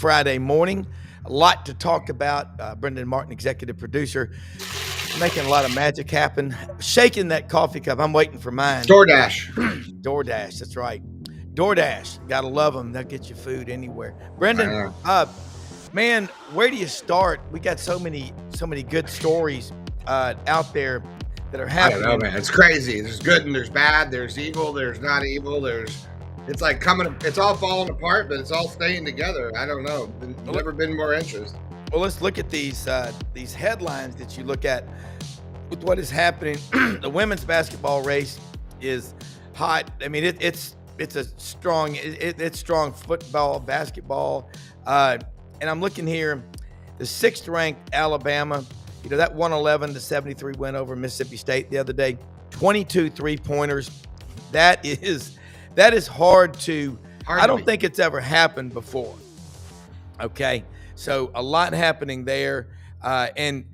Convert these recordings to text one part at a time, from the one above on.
Friday morning. A lot to talk about. Brenden Martin, executive producer, making a lot of magic happen. Shaking that coffee cup. I'm waiting for mine. DoorDash, that's right. DoorDash, gotta love them. They'll get you food anywhere. Brenden, man, where do you start? We got so many good stories out there that are happening. I don't know, man. It's crazy. There's good and there's bad. There's evil. There's not evil. It's like it's all falling apart, but it's all staying together. I don't know. Never been more interest. Well, let's look at these headlines that you look at with what is happening. The women's basketball race is hot. I mean, it's a strong. It's strong football, basketball, and I'm looking here. The 6th ranked Alabama. That 111-73 win over Mississippi State the other day. 22 3-pointers. That is hard to. I don't think it's ever happened before. Okay, so a lot happening there, and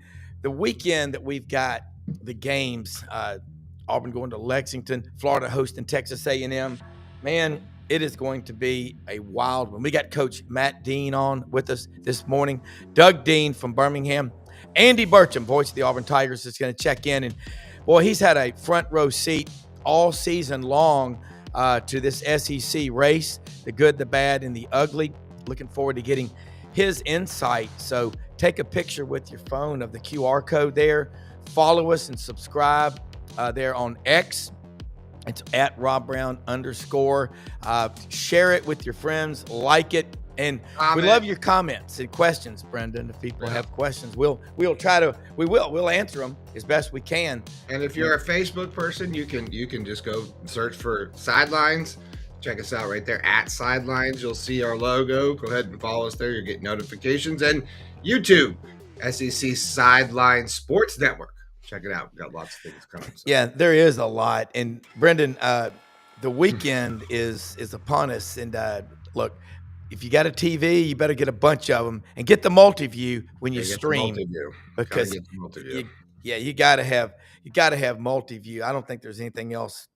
the weekend that we've got the games. Auburn going to Lexington, Florida hosting Texas A&M. Man, it is going to be a wild one. We got Coach Matt Dean on with us this morning. Doug Dean from Birmingham. Andy Burcham, voice of the Auburn Tigers, is going to check in. And, boy, he's had a front row seat all season long to this SEC race, the good, the bad, and the ugly. Looking forward to getting his insight. So take a picture with your phone of the QR code there. Follow us and subscribe there on X. It's at Rob Browne _. Share it with your friends, like it, and we love your comments and questions, Brenden. If people have questions, we'll answer them as best we can. And if you're a Facebook person, you can just go search for Sidelines. Check us out right there at Sidelines. You'll see our logo. Go ahead and follow us there. You'll get notifications. And YouTube, SEC Sidelines Sports Network. Check it out. We've got lots of things coming. So. Yeah, there is a lot. And Brenden, the weekend is upon us. And look, if you got a TV, you better get a bunch of them and get the multi-view when you stream. Because you got to have multi-view. I don't think there's anything else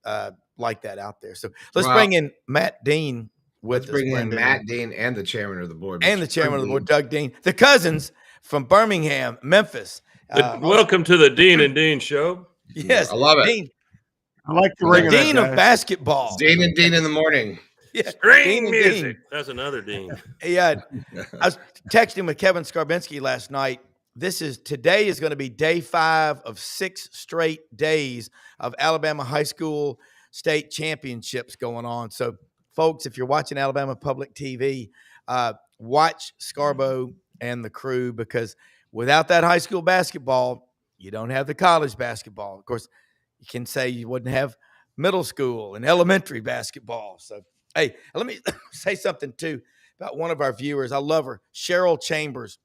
like that out there. So let's bring in Matt Dean with us. Let's bring in Matt Dean and the chairman of the board. And the chairman of the board, Doug Dean. The cousins from Birmingham, Memphis. Welcome to the Dean and Dean show. Yes, I love it. Dean. I like the ring. Dean of basketball. Dean and Dean in the morning. Yeah, String music. Dean. That's another Dean. Yeah, I was texting with Kevin Skarbinski last night. Today is going to be day 5 of 6 straight days of Alabama high school state championships going on. So, folks, if you're watching Alabama Public TV, watch Scarbo and the crew, because without that high school basketball, you don't have the college basketball. Of course, you can say you wouldn't have middle school and elementary basketball. So, hey, let me say something, too, about one of our viewers. I love her, Cheryl Chambers.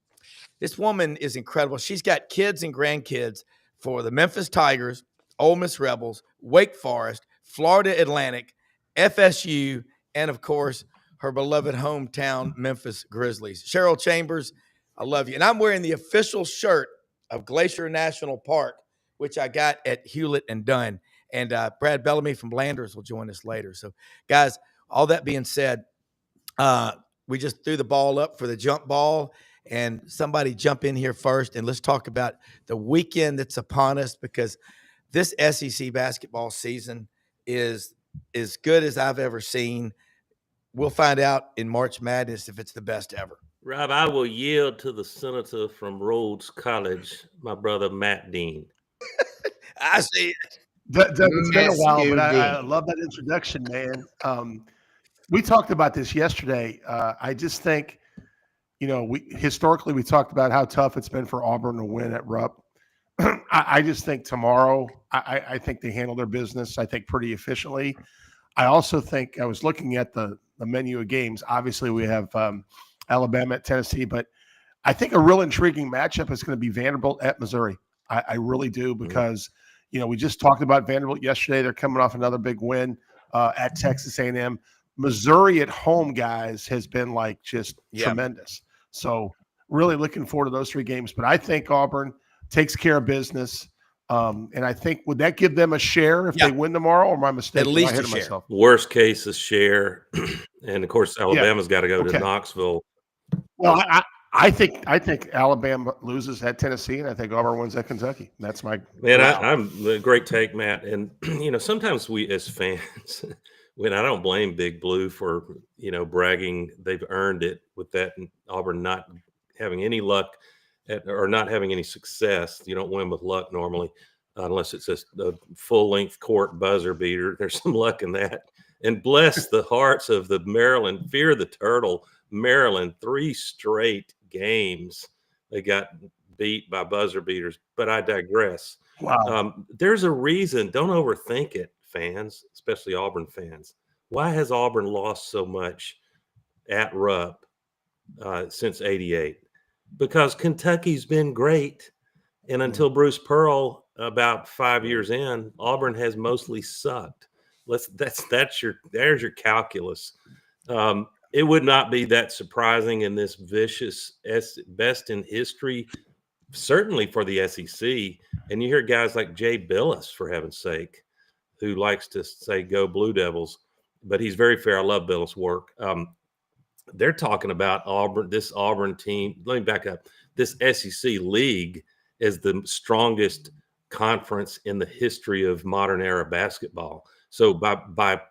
This woman is incredible. She's got kids and grandkids for the Memphis Tigers, Ole Miss Rebels, Wake Forest, Florida Atlantic, FSU, and, of course, her beloved hometown, Memphis Grizzlies. Cheryl Chambers, I love you. And I'm wearing the official shirt of Glacier National Park, which I got at Hewlett and Dunn. And Brad Bellamy from Blanders will join us later. So, guys, all that being said, we just threw the ball up for the jump ball. And somebody jump in here first, and let's talk about the weekend that's upon us, because this SEC basketball season is as good as I've ever seen. We'll find out in March Madness if it's the best ever. Rob, I will yield to the senator from Rhodes College, my brother Matt Dean. I see it. It's been a while, but I love that introduction, man. We talked about this yesterday. I just think, historically we talked about how tough it's been for Auburn to win at Rupp. I just think tomorrow, I think they handle their business, I think, pretty efficiently. I also think, I was looking at the menu of games. Obviously, we have Alabama at Tennessee, but I think a real intriguing matchup is going to be Vanderbilt at Missouri. I really do, because, we just talked about Vanderbilt yesterday. They're coming off another big win at Texas A&M. Missouri at home, guys, has been tremendous. So really looking forward to those 3 games. But I think Auburn takes care of business. And I think, would that give them a share if they win tomorrow, or am I mistaken? At least a share. Myself? Worst case is share. And, of course, Alabama's got to go to Knoxville. No, I think Alabama loses at Tennessee, and I think Auburn wins at Kentucky. That's my man. I'm a great take, Matt. And sometimes we as fans, when I don't blame Big Blue for bragging, they've earned it with that Auburn not having any luck or not having any success. You don't win with luck normally, unless it's a full-length court buzzer beater. There's some luck in that. And bless the hearts of the Maryland, fear the turtle, Maryland, 3 straight games. They got beat by buzzer beaters, but I digress. Wow. There's a reason. Don't overthink it, fans, especially Auburn fans. Why has Auburn lost so much at Rupp since '88? Because Kentucky's been great. And until Bruce Pearl, about 5 years in, Auburn has mostly sucked. There's your calculus. It would not be that surprising in this vicious best in history, certainly for the SEC. And you hear guys like Jay Billis, for heaven's sake, who likes to say "Go Blue Devils," but he's very fair. I love Billis' work. They're talking about this Auburn team. Let me back up. This SEC league is the strongest conference in the history of modern era basketball. So by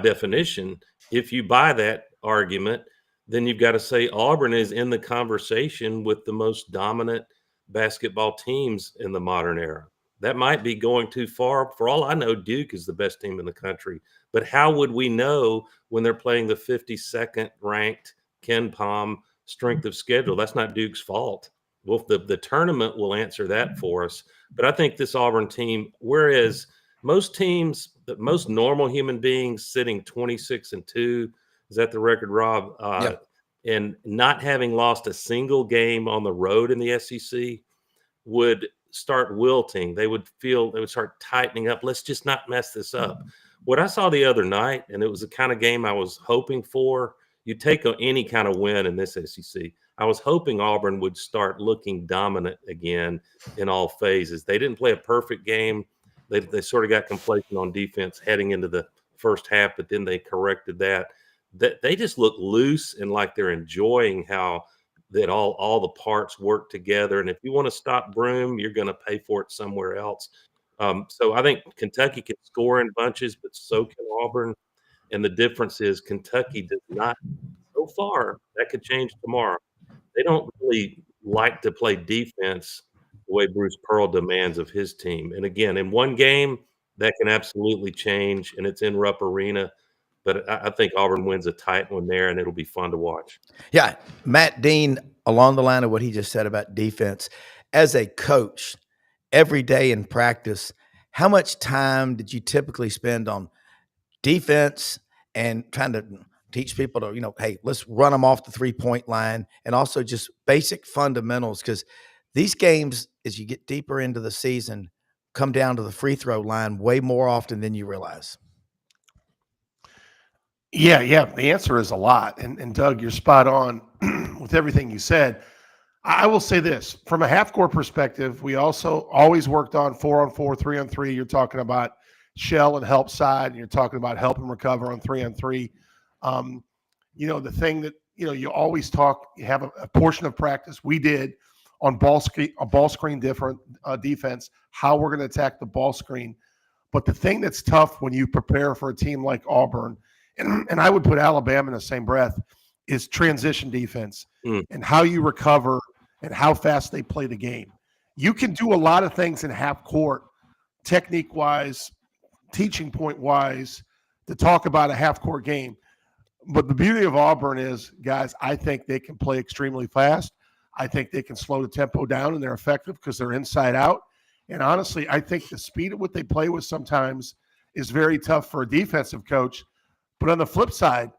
definition, if you buy that argument, then you've got to say Auburn is in the conversation with the most dominant basketball teams in the modern era. That might be going too far. For all I know, Duke is the best team in the country. But how would we know when they're playing the 52nd ranked Ken Pom strength of schedule? That's not Duke's fault. Well, the tournament will answer that for us. But I think this Auburn team, whereas most teams, most normal human beings sitting 26-2, is that the record, Rob? Yep. And not having lost a single game on the road in the SEC would start wilting. They would start tightening up. Let's just not mess this up. What I saw the other night, and it was the kind of game I was hoping for. You take any kind of win in this SEC. I was hoping Auburn would start looking dominant again in all phases. They didn't play a perfect game. They sort of got complacent on defense heading into the first half, but then they corrected that. They just look loose and like they're enjoying how that all the parts work together. And if you want to stop Broome, you're going to pay for it somewhere else. So I think Kentucky can score in bunches, but so can Auburn. And the difference is Kentucky does not, so far, that could change tomorrow. They don't really like to play defense the way Bruce Pearl demands of his team. And again, in one game, that can absolutely change, and it's in Rupp Arena. But I think Auburn wins a tight one there, and it'll be fun to watch. Yeah, Matt Dean, along the line of what he just said about defense, as a coach, every day in practice, how much time did you typically spend on defense and trying to teach people to, hey, let's run them off the 3-point line, and also just basic fundamentals? Because these games, as you get deeper into the season, come down to the free throw line way more often than you realize. Yeah. The answer is a lot. And Doug, you're spot on with everything you said. I will say this. From a half-court perspective, we also always worked on 4-on-4, 3-on-3. You're talking about shell and help side, and you're talking about help and recover on 3-on-3. The thing that, you always you have a portion of practice. We did on ball screen defense, how we're going to attack the ball screen. But the thing that's tough when you prepare for a team like Auburn, and I would put Alabama in the same breath, is transition defense and how you recover and how fast they play the game. You can do a lot of things in half court, technique-wise, teaching point-wise, to talk about a half-court game. But the beauty of Auburn is, guys, I think they can play extremely fast. I think they can slow the tempo down, and they're effective because they're inside out. And honestly, I think the speed at what they play with sometimes is very tough for a defensive coach. But on the flip side,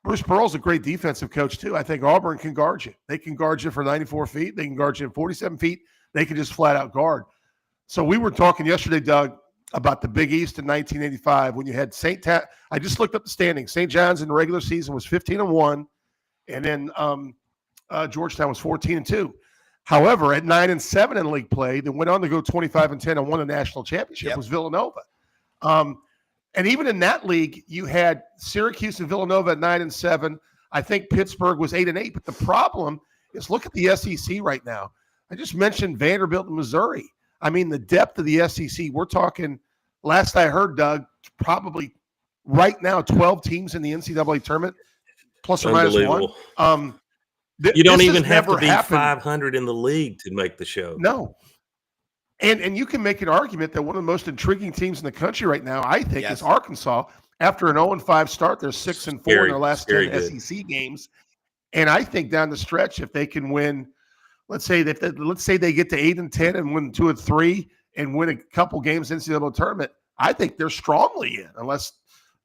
Bruce Pearl's a great defensive coach too. I think Auburn can guard you. They can guard you for 94 feet. They can guard you at 47 feet. They can just flat out guard. So we were talking yesterday, Doug, about the Big East in 1985 when you had I just looked up the standings. St. John's in the regular season was 15-1, and then Georgetown was 14-2. However, at 9-7 in league play, they went on to go 25-10 and won a national championship. Was Villanova. And even in that league, you had Syracuse and Villanova at 9-7. I think Pittsburgh was 8-8. But the problem is, look at the SEC right now. I just mentioned Vanderbilt and Missouri. I mean, the depth of the SEC, we're talking, last I heard, Doug, probably right now 12 teams in the NCAA tournament, plus or minus one. You don't even have to be 500 in the league to make the show. No. And you can make an argument that one of the most intriguing teams in the country right now, I think, is Arkansas. After an 0-5 start, they're 6-4 in their last 10 SEC games. And I think down the stretch, if they can win, let's say they get to 8-10 and win 2 or 3 and win a couple games in the NCAA tournament, I think they're strongly in. Unless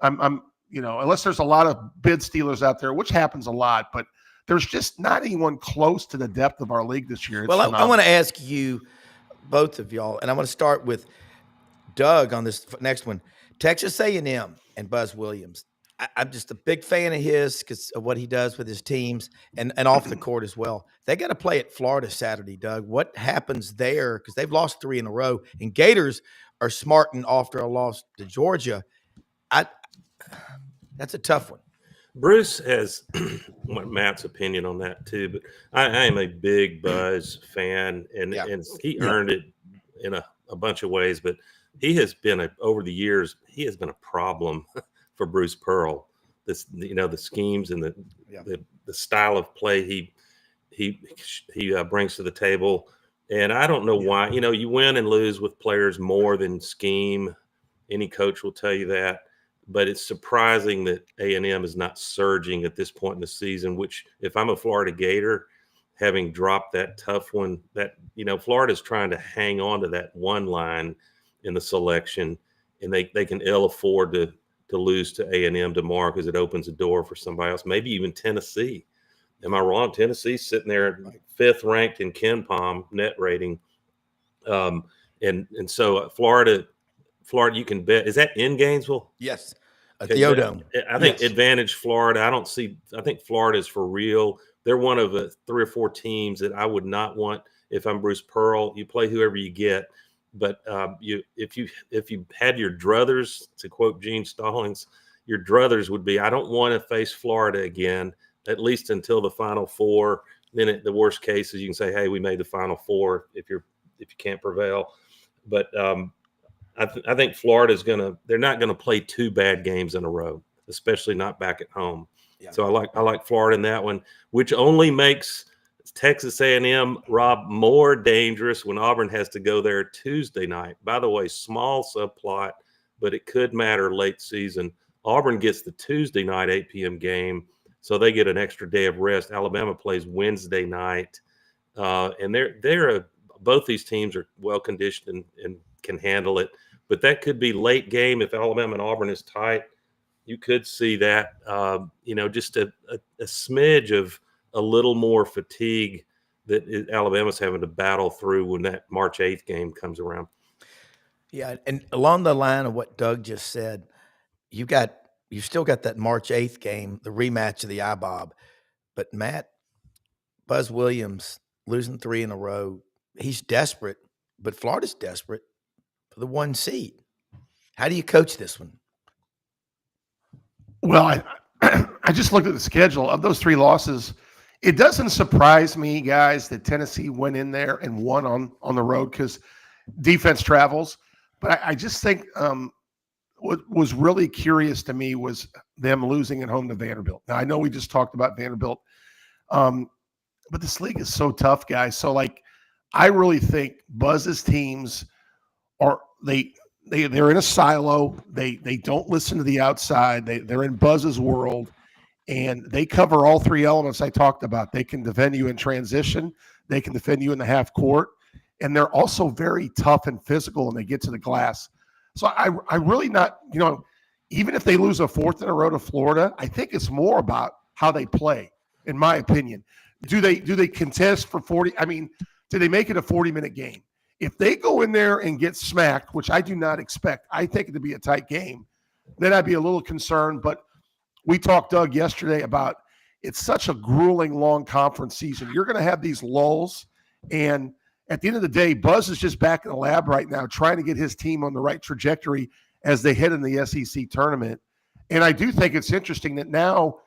unless there's a lot of bid stealers out there, which happens a lot, but there's just not anyone close to the depth of our league this year. Well, I want to ask you, both of y'all, and I want to start with Doug on this next one. Texas A&M and Buzz Williams. I'm just a big fan of his because of what he does with his teams and off the court as well. They got to play at Florida Saturday, Doug. What happens there? Because they've lost 3 in a row, and Gators are smarting after a loss to Georgia. That's a tough one. Bruce has Matt's opinion on that too, but I am a big Buzz fan, and he earned it in a bunch of ways. But he has been over the years, he has been a problem for Bruce Pearl. The schemes and the style of play he brings to the table, and I don't know why. You win and lose with players more than scheme. Any coach will tell you that. But it's surprising that A&M is not surging at this point in the season, which if I'm a Florida Gator, having dropped that tough one, that, Florida's trying to hang on to that one line in the selection, and they can ill afford to lose to A&M tomorrow because it opens a door for somebody else, maybe even Tennessee. Am I wrong? Tennessee's sitting there 5th ranked in KenPom net rating. And so Florida, you can bet. Is that in Gainesville? Yes. At the O-Dome. I think advantage Florida. I think Florida is for real. They're one of the 3 or 4 teams that I would not want if I'm Bruce Pearl. You play whoever you get. But if you had your druthers, to quote Gene Stallings, your druthers would be, I don't want to face Florida again, at least until the Final Four. Then the worst case is you can say, hey, we made the Final Four if you can't prevail. But I think Florida's they're not going to play 2 bad games in a row, especially not back at home. Yeah. So I like Florida in that one, which only makes Texas A&M, Rob, more dangerous when Auburn has to go there Tuesday night. By the way, small subplot, but it could matter late season. Auburn gets the Tuesday night 8 p.m. game, so they get an extra day of rest. Alabama plays Wednesday night, and both these teams are well conditioned and can handle it. But that could be late game if Alabama and Auburn is tight. You could see that, just a smidge of a little more fatigue that Alabama's having to battle through when that March 8th game comes around. Yeah, and along the line of what Doug just said, you still got that March 8th game, the rematch of the IBOB. But Matt, Buzz Williams losing 3 in a row, he's desperate, but Florida's desperate for the 1 seed. How do you coach this one? Well, I just looked at the schedule of those 3 losses. It doesn't surprise me, guys, that Tennessee went in there and won on the road because defense travels. But I just think what was really curious to me was them losing at home to Vanderbilt. Now, I know we just talked about Vanderbilt, but this league is so tough, guys. So, I really think Buzz's teams they're in a silo. They don't listen to the outside. They're in Buzz's world, and they cover all 3 elements I talked about. They can defend you in transition. They can defend you in the half court, and they're also very tough and physical when they get to the glass. So I really not, even if they lose a 4th in a row to Florida, I think it's more about how they play, in my opinion. Do they contest for 40? I mean, do they make it a 40-minute game? If they go in there and get smacked, which I do not expect, I think it to be a tight game, then I'd be a little concerned. But we talked, Doug, yesterday about it's such a grueling, long conference season. You're going to have these lulls. And at the end of the day, Buzz is just back in the lab right now trying to get his team on the right trajectory as they head in the SEC tournament. And I do think it's interesting that now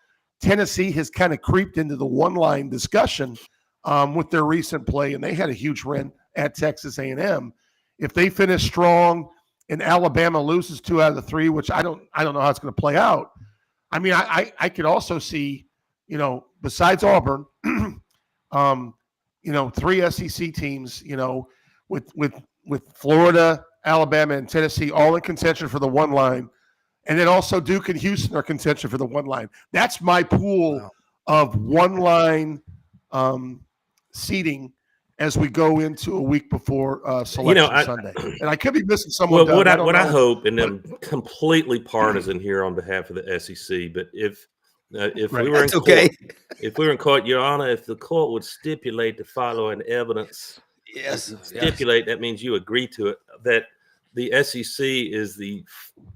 Tennessee has kind of creeped into the one-line discussion with their recent play, and they had a huge win at Texas A&M. If they finish strong and Alabama loses 2 out of the 3, which I don't know how it's going to play out. I mean, I could also see, besides Auburn, 3 SEC teams, with Florida, Alabama, and Tennessee all in contention for the one line. And then also Duke and Houston are contention for the one line. That's my pool of one line seating as we go into a week before selection Sunday. And I could be missing someone. Well, what I hope, and I'm completely partisan here on behalf of the SEC, but if we were in court, if we were in court, Your Honor, if the court would stipulate the following evidence, that means you agree to it, that the SEC is the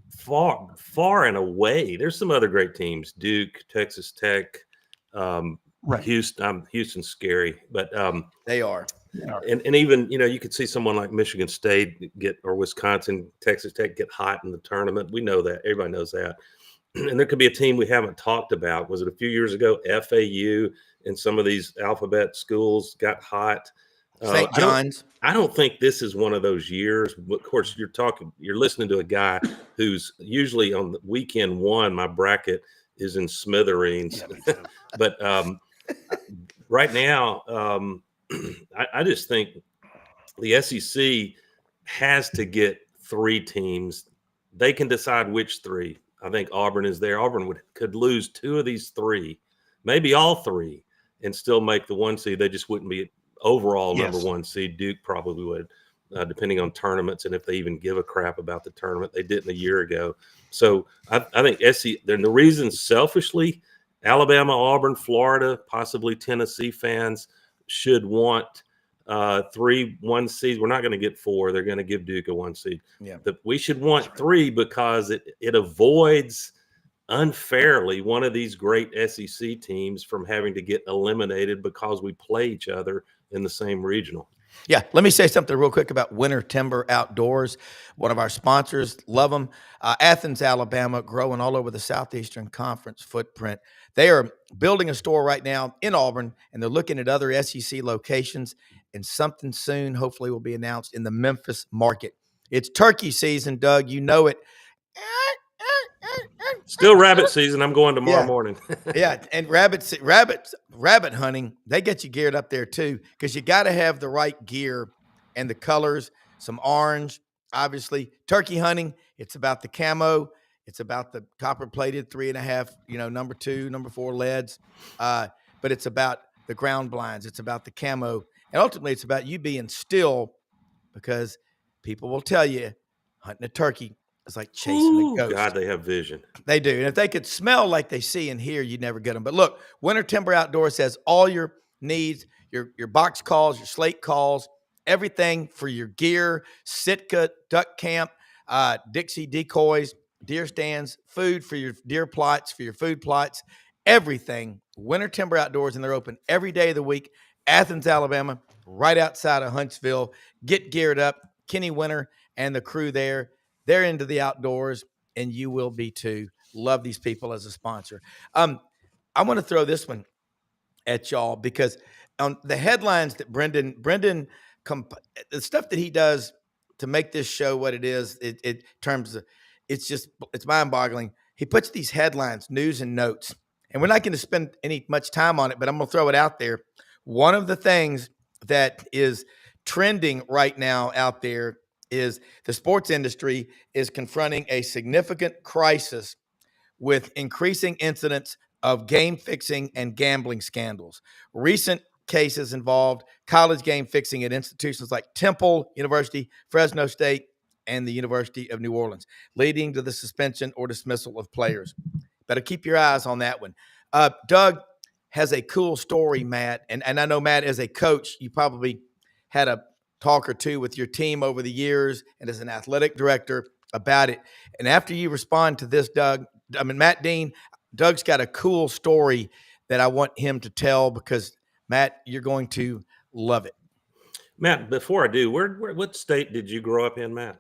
far and away. There's some other great teams, Duke, Texas Tech, Houston. Houston's scary, but they are. And even, you could see someone like Michigan State or Wisconsin, Texas Tech get hot in the tournament. We know that. Everybody knows that. And there could be a team we haven't talked about. Was it a few years ago? FAU and some of these alphabet schools got hot. St. John's. I don't think this is one of those years. Of course, you're listening to a guy who's usually on the weekend one. My bracket is in smithereens, but right now, I just think the SEC has to get 3 teams. They can decide which 3. I think Auburn is there. Auburn could lose 2 of these 3, maybe all 3, and still make the 1 seed. They just wouldn't be overall number 1 seed. Duke probably would, depending on tournaments and if they even give a crap about the tournament. They didn't a year ago. So I think the reason selfishly, Alabama, Auburn, Florida, possibly Tennessee fans should want 3 1 seeds. We're not going to get 4. They're going to give Duke a 1 seed. Yeah. We should want 3 because it avoids unfairly one of these great SEC teams from having to get eliminated because we play each other in the same regional. Yeah, let me say something real quick about Winter Timber Outdoors, one of our sponsors. Love them. Athens, Alabama, growing all over the Southeastern Conference footprint. They are building a store right now in Auburn, and they're looking at other SEC locations, and something soon hopefully will be announced in the Memphis market. It's turkey season, Doug. You know it. Still rabbit season. I'm going tomorrow morning. Yeah, and rabbit hunting, they get you geared up there too, because you got to have the right gear and the colors. Some orange, obviously. Turkey hunting, it's about the camo. It's about the copper-plated 3.5, number 2, number 4 leads. But it's about the ground blinds. It's about the camo. And ultimately, it's about you being still, because people will tell you hunting a turkey is like chasing a ghost. God, they have vision. They do. And if they could smell like they see and hear, you'd never get them. But look, Winter Timber Outdoors has all your needs, your box calls, your slate calls, everything for your gear, Sitka, duck camp, Dixie decoys, deer stands, food for your deer plots, for your food plots, everything. Winter Timber Outdoors, and they're open every day of the week. Athens, Alabama, right outside of Huntsville. Get geared up. Kenny Winter and the crew there. They're into the outdoors, and you will be too. Love these people as a sponsor. I want to throw this one at y'all because on the headlines that Brenden, the stuff that he does to make this show what it is, it's mind-boggling. He puts these headlines, news and notes, and we're not going to spend much time on it, but I'm going to throw it out there. One of the things that is trending right now out there is the sports industry is confronting a significant crisis with increasing incidents of game fixing and gambling scandals. Recent cases involved college game fixing at institutions like Temple University, Fresno State, and the University of New Orleans, leading to the suspension or dismissal of players. Better keep your eyes on that one. Doug has a cool story, Matt, and I know, Matt, as a coach, you probably had a talk or two with your team over the years and as an athletic director about it. And after you respond to this, Matt Dean, Doug's got a cool story that I want him to tell because, Matt, you're going to love it. Matt, before I do, what state did you grow up in, Matt?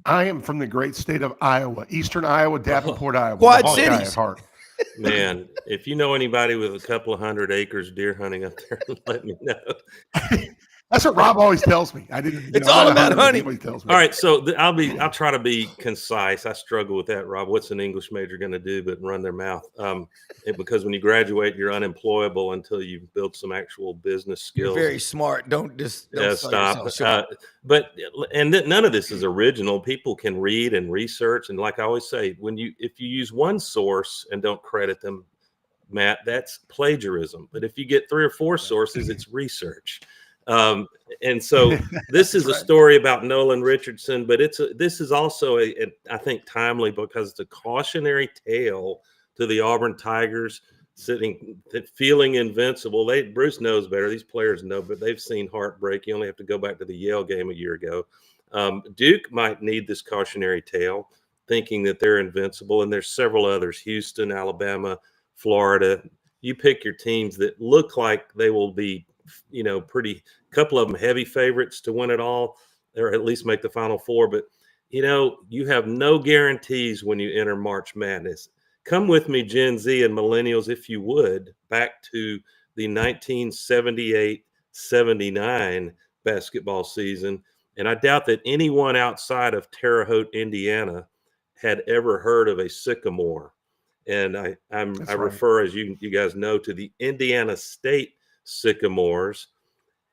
I am from the great state of Iowa, Eastern Iowa, Davenport, Iowa. Quad Cities. At heart. Man, if you know anybody with a couple of 100 acres deer hunting up there, let me know. That's what Rob always tells me. I didn't. It's all about hunting. He tells me. All right, so I'll try to be concise. I struggle with that, Rob. What's an English major going to do but run their mouth? Because when you graduate, you're unemployable until you build some actual business skills. You're very smart. Don't stop. None of this is original. People can read and research, and like I always say, if you use one source and don't credit them, Matt, that's plagiarism. But if you get 3 or 4 sources, it's research. And so this is a story about Nolan Richardson, but this is also I think timely because it's a cautionary tale to the Auburn Tigers feeling invincible. Bruce knows better. These players know, but they've seen heartbreak. You only have to go back to the Yale game a year ago. Duke might need this cautionary tale, thinking that they're invincible. And there's several others: Houston, Alabama, Florida. You pick your teams that look like they will be, pretty, couple of them heavy favorites to win it all, or at least make the Final Four. But, you have no guarantees when you enter March Madness. Come with me, Gen Z and millennials, if you would, back to the 1978-79 basketball season. And I doubt that anyone outside of Terre Haute, Indiana, had ever heard of a sycamore. And I refer, as you guys know, to the Indiana State Sycamores.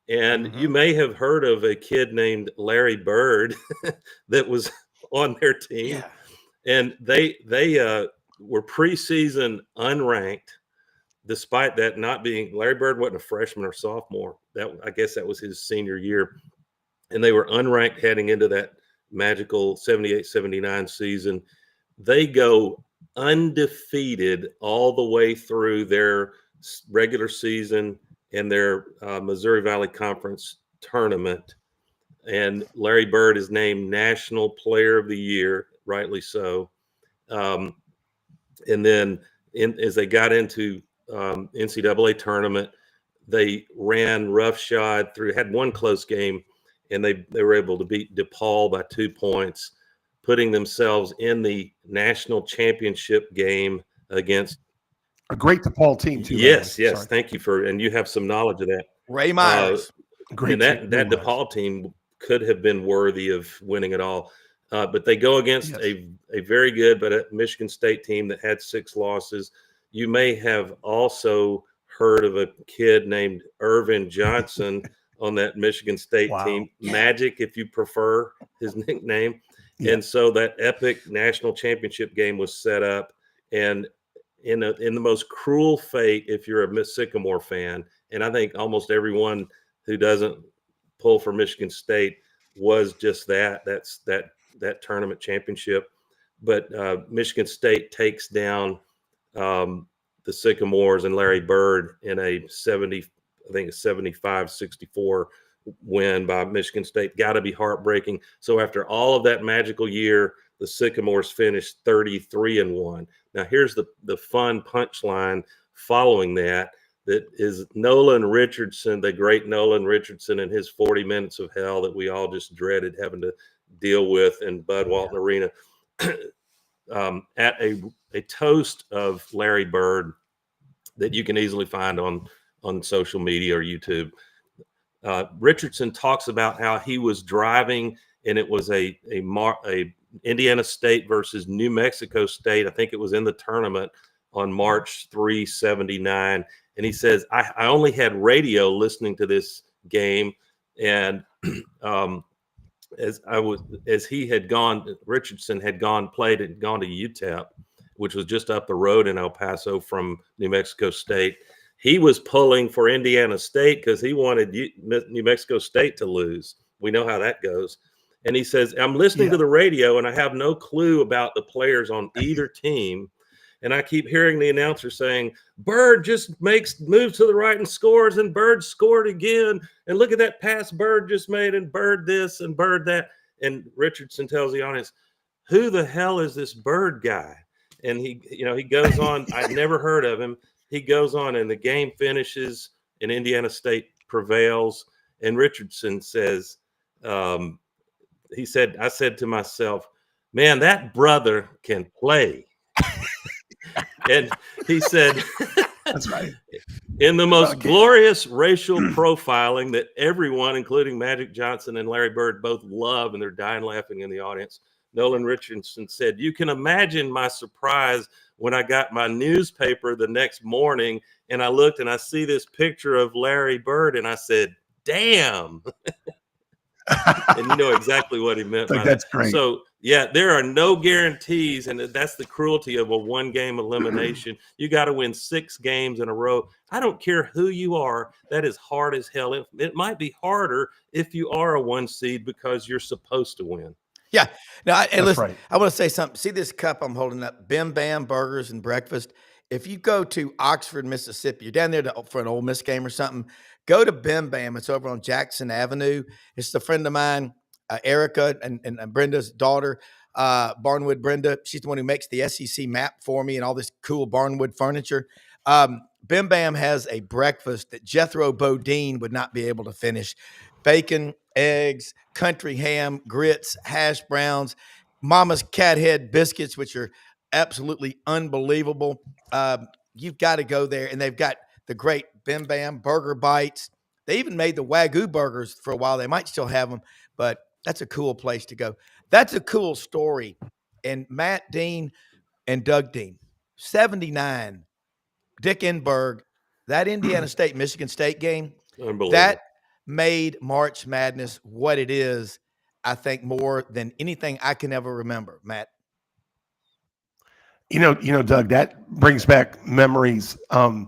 And you may have heard of a kid named Larry Bird that was on their team. Yeah. And they were preseason unranked, despite that not being, Larry Bird wasn't a freshman or sophomore. I guess that was his senior year. And they were unranked heading into that magical 78-79 season. They go undefeated all the way through their regular season and their Missouri Valley Conference tournament. And Larry Bird is named National Player of the Year, rightly so. And then as they got into NCAA tournament, they ran roughshod had one close game, and they were able to beat DePaul by 2 points, putting themselves in the national championship game against a great DePaul team too. Yes. Thank you and you have some knowledge of that. Ray Myers. Great. And that DePaul team could have been worthy of winning it all. But they go against a very good, but a Michigan State team that had 6 losses. You may have also heard of a kid named Irvin Johnson on that Michigan State team. Magic, if you prefer his nickname. Yeah. And so that epic national championship game was set up, and in the most cruel fate, if you're a Sycamore fan, and I think almost everyone who doesn't pull for Michigan State was just that's that tournament championship. But Michigan State takes down the Sycamores and Larry Bird in a 75-64 win by Michigan State. Got to be heartbreaking. So after all of that magical year, the Sycamores finished 33-1. Now here's the fun punchline following that is Nolan Richardson, the great Nolan Richardson, and his 40 minutes of hell that we all just dreaded having to deal with in Bud Walton Arena, at a toast of Larry Bird that you can easily find on social media or YouTube. Richardson talks about how he was driving, and it was a Indiana State versus New Mexico State. I think it was in the tournament on March 3/79. And he says, I only had radio listening to this game. And Richardson had gone to UTEP, which was just up the road in El Paso from New Mexico State. He was pulling for Indiana State because he wanted New Mexico State to lose. We know how that goes. And he says, I'm listening to the radio, and I have no clue about the players on either team. And I keep hearing the announcer saying, Bird just moves to the right and scores, and Bird scored again. And look at that pass Bird just made, and Bird this and Bird that. And Richardson tells the audience, who the hell is this Bird guy? And he goes on. I'd never heard of him. He goes on, and the game finishes, and Indiana State prevails. And Richardson says, I said to myself, man, that brother can play. And He said, That's right. In the most glorious racial profiling that everyone, including Magic Johnson and Larry Bird, both love, and they're dying laughing in the audience, Nolan Richardson said, you can imagine my surprise when I got my newspaper the next morning and I looked and I see this picture of Larry Bird and I said, damn. And you know exactly what he meant by that. That's great. So, yeah, there are no guarantees, and that's the cruelty of a one-game elimination. You got to win 6 games in a row. I don't care who you are. That is hard as hell. It might be harder if you are a 1 seed because you're supposed to win. Yeah. Now, listen, right. I want to say something. See this cup I'm holding up, Bim Bam Burgers and Breakfast. If you go to Oxford, Mississippi, you're down there for an Ole Miss game or something, go to Bim Bam. It's over on Jackson Avenue. It's a friend of mine, Erica, and Brenda's daughter, Barnwood Brenda. She's the one who makes the SEC map for me and all this cool Barnwood furniture. Bim Bam has a breakfast that Jethro Bodine would not be able to finish. Bacon, eggs, country ham, grits, hash browns, Mama's cat head biscuits, which are absolutely unbelievable. You've got to go there, and they've got the great Bim Bam burger bites. They even made the Wagyu burgers for a while. They might still have them, but that's a cool place to go. That's a cool story. And Matt Dean and Doug Dean, 79, Dick Enberg, that Indiana State, Michigan State game, that made March Madness what it is, I think, more than anything I can ever remember, Matt. You know, Doug, that brings back memories. A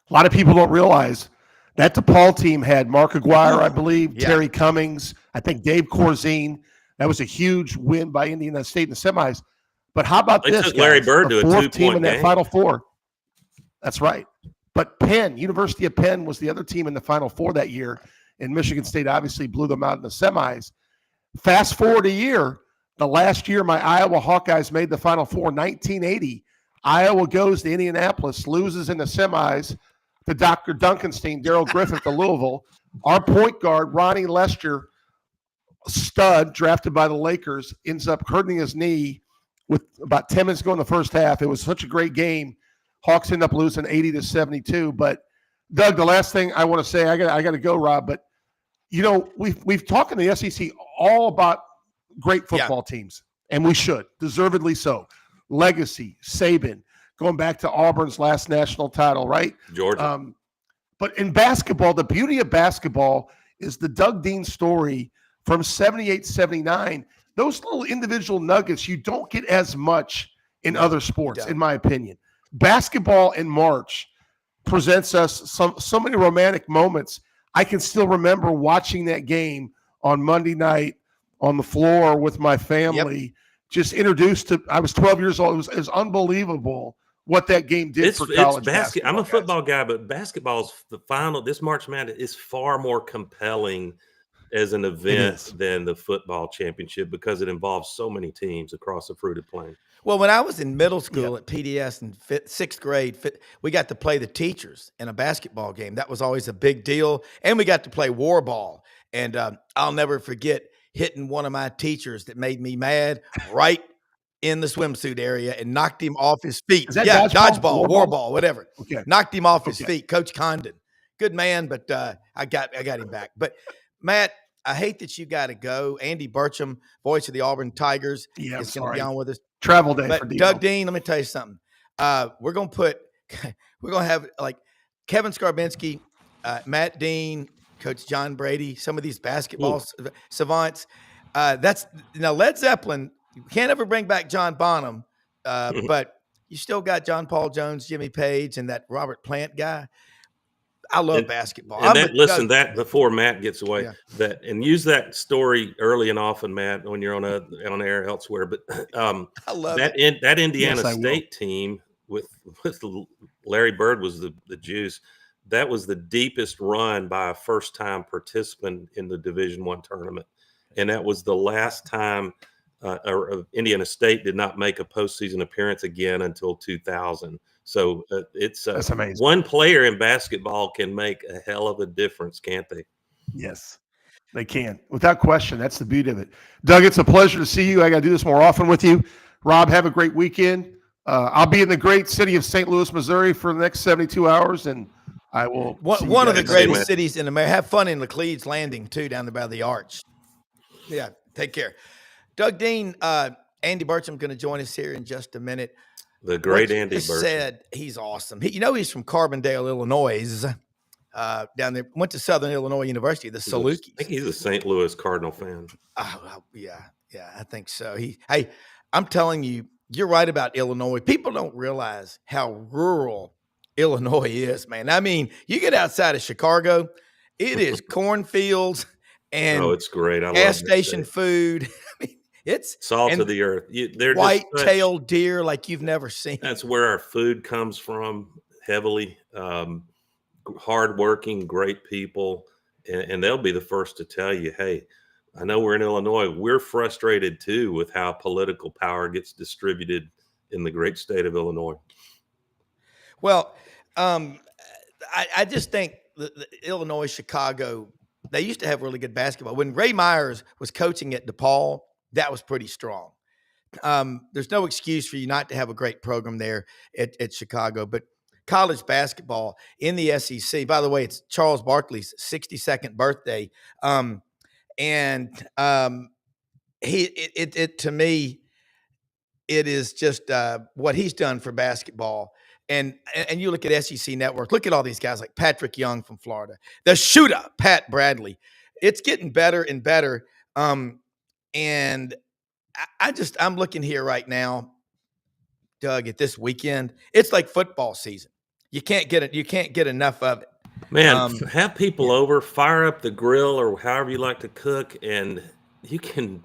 lot of people don't realize that DePaul team had Mark Aguirre, I believe, Terry Cummings, I think Dave Corzine. That was a huge win by Indiana State in the semis. But how about this, took Larry Bird to a 2-point team in that game. Final Four? That's right. But Penn, University of Penn, was the other team in the Final Four that year, and Michigan State obviously blew them out in the semis. Fast forward a year, the last year my Iowa Hawkeyes made the Final Four, 1980. Iowa goes to Indianapolis, loses in the semis to Dr. Duncanstein, Darrell Griffith to Louisville. Our point guard, Ronnie Lester, stud, drafted by the Lakers, ends up hurting his knee with about 10 minutes to go in the first half. It was such a great game. Hawks end up losing 80-72. But Doug, the last thing I want to say, I got to go, Rob. But you know, we've talked in the SEC all about great football teams, and we should, deservedly so. Legacy, Saban, going back to Auburn's last national title, right? Georgia. But in basketball, the beauty of basketball is the Doug Dean story from 78-79. Those little individual nuggets you don't get as much in other sports, in my opinion. Basketball in March presents us so many romantic moments. I can still remember watching that game on Monday night on the floor with my family, just introduced to, I was 12 years old. It was unbelievable what that game did for college basketball. I'm a football guy, but basketball's the final. This March Madness is far more compelling as an event than the football championship because it involves so many teams across the fruited plain. Well, when I was in middle school at PDS in sixth grade, we got to play the teachers in a basketball game. That was always a big deal. And we got to play war ball. And I'll never forget hitting one of my teachers that made me mad right in the swimsuit area and knocked him off his feet. Dodgeball, war ball, whatever. Okay. Knocked him off his feet. Coach Condon. Good man, but I got him back. But Matt, I hate that you got to go. Andy Burcham, voice of the Auburn Tigers, is going to be on with us. Travel day but for Dino. Doug Dean, let me tell you something. We're going to have like Kevin Skarbinski, Matt Dean, Coach John Brady, some of these basketball savants. Now Led Zeppelin, you can't ever bring back John Bonham, but you still got John Paul Jones, Jimmy Page, and that Robert Plant guy. I love basketball. And that before Matt gets away, and use that story early and often, Matt, when you're on air elsewhere. But I love that Indiana State team with Larry Bird was the juice. That was the deepest run by a first-time participant in the Division I tournament, and that was the last time Indiana State did not make a postseason appearance again until 2000. So that's amazing. One player in basketball can make a hell of a difference, can't they? Yes, they can. Without question. That's the beauty of it. Doug, it's a pleasure to see you. I got to do this more often with you. Rob, have a great weekend. I'll be in the great city of St. Louis, Missouri for the next 72 hours, and I will. One of the greatest cities in America. Have fun in Laclede's Landing, too, down there by the Arch. Yeah, take care. Doug Dean, Andy Burcham going to join us here in just a minute. The great Andy Burcham. Said he's awesome. He's from Carbondale, Illinois. Down there, went to Southern Illinois University, the Salukis. I think he's a St. Louis Cardinal fan. Oh, yeah, I think so. Hey, I'm telling you, you're right about Illinois. People don't realize how rural Illinois is, man. I mean, you get outside of Chicago, it is cornfields and it's great. I gas love station food. I mean, it's salt of the earth. They're white-tailed deer like you've never seen. That's where our food comes from, heavily. Hardworking, great people, and they'll be the first to tell you, hey, I know we're in Illinois. We're frustrated too with how political power gets distributed in the great state of Illinois. Well, I just think the Illinois, Chicago, they used to have really good basketball. When Ray Myers was coaching at DePaul, that was pretty strong. There's no excuse for you not to have a great program there at Chicago, but college basketball in the SEC. By the way, it's Charles Barkley's 62nd birthday. To me, it is just what he's done for basketball. And you look at SEC Network, look at all these guys like Patrick Young from Florida, the shooter, Pat Bradley. It's getting better and better. And I'm looking here right now, Doug, at this weekend. It's like football season. You can't get it. You can't get enough of it. Man, have people over, fire up the grill or however you like to cook, and you can.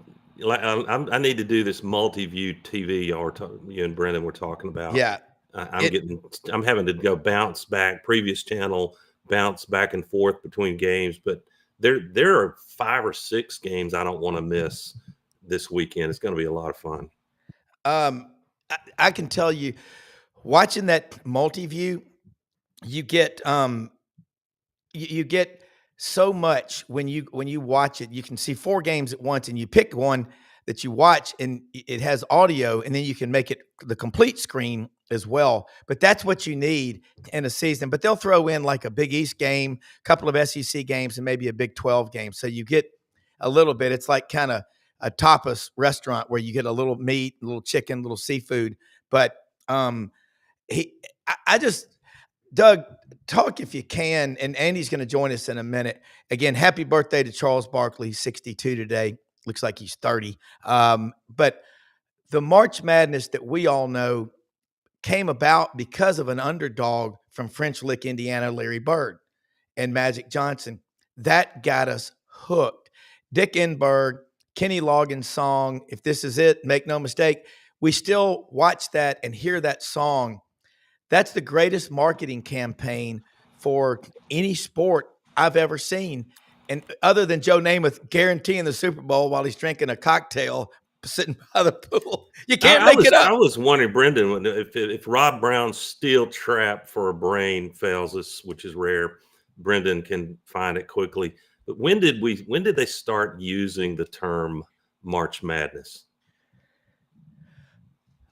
I need to do this multi-view TV. You and Brenden were talking about. Yeah, I'm having to go bounce back, previous channel, bounce back and forth between games. But there are 5 or 6 games I don't want to miss this weekend. It's going to be a lot of fun. I can tell you, watching that multi-view, you get you get so much when you watch it. You can see 4 games at once, and you pick one that you watch, and it has audio, and then you can make it the complete screen as well. But that's what you need in a season. But they'll throw in like a Big East game, a couple of SEC games, and maybe a Big 12 game. So you get a little bit. It's like kind of a tapas restaurant where you get a little meat, a little chicken, a little seafood. But Doug, talk if you can, and Andy's going to join us in a minute. Again, happy birthday to Charles Barkley. He's 62 today. Looks like he's 30. But the March Madness that we all know came about because of an underdog from French Lick, Indiana, Larry Bird and Magic Johnson. That got us hooked. Dick Enberg, Kenny Loggins' song, If This Is It, Make No Mistake. We still watch that and hear that song. That's the greatest marketing campaign for any sport I've ever seen. And other than Joe Namath guaranteeing the Super Bowl while he's drinking a cocktail sitting by the pool, you can't make it up. I was wondering, Brenden, if Rob Browne's steel trap for a brain fails, which is rare, Brenden can find it quickly. But when did they start using the term March Madness?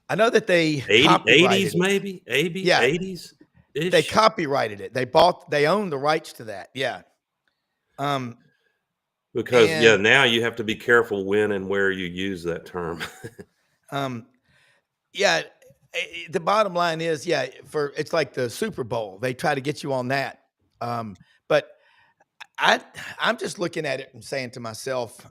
I know that they 80s maybe? 80s? They copyrighted it. They own the rights to that. Yeah. Because now you have to be careful when and where you use that term. The bottom line is, it's like the Super Bowl. They try to get you on that. But I'm just looking at it and saying to myself,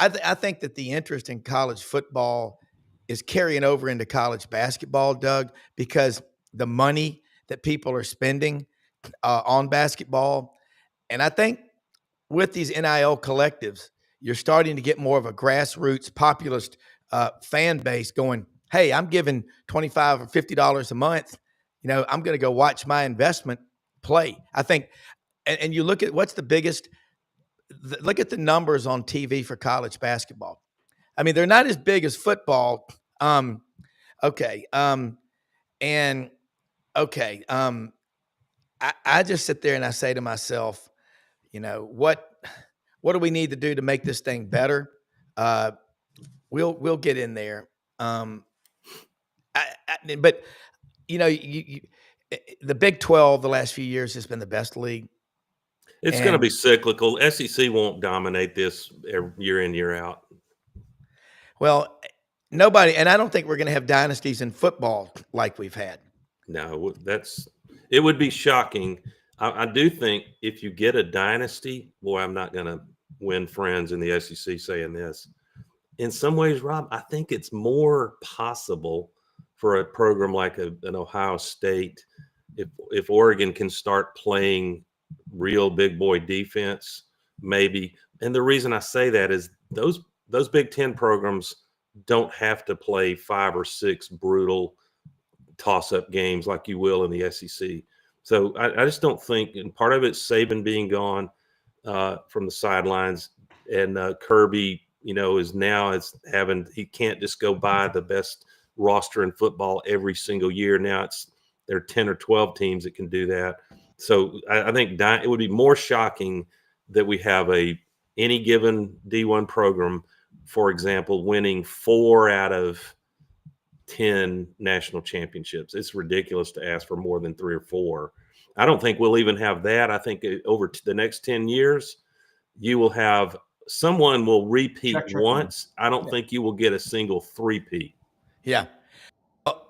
I think that the interest in college football is carrying over into college basketball, Doug, because the money that people are spending on basketball. And I think with these NIL collectives, you're starting to get more of a grassroots populist fan base going, hey, I'm giving $25 or $50 a month. I'm going to go watch my investment play. I think, and you look at what's the biggest – look at the numbers on TV for college basketball. I mean, they're not as big as football. I just sit there and I say to myself, what do we need to do to make this thing better? We'll get in there. But the Big 12 the last few years has been the best league. It's going to be cyclical. SEC won't dominate this year in, year out. Well, nobody, and I don't think we're going to have dynasties in football like we've had. No, it would be shocking. I do think if you get a dynasty, boy, I'm not going to win friends in the SEC saying this. In some ways, Rob, I think it's more possible for a program like an Ohio State, if Oregon can start playing real big boy defense, maybe. And the reason I say that is those Big Ten programs don't have to play 5 or 6 brutal toss-up games like you will in the SEC. So I just don't think, and part of it's Saban being gone from the sidelines, and Kirby, he can't just go buy the best roster in football every single year. Now there are 10 or 12 teams that can do that. So I think it would be more shocking that we have any given D1 program, for example, winning 4 out of 10 national championships. It's ridiculous to ask for more than 3 or 4. I don't think we'll even have that. I think over the next 10 years, you will have someone will repeat once. I don't think you will get a single 3-peat. Yeah.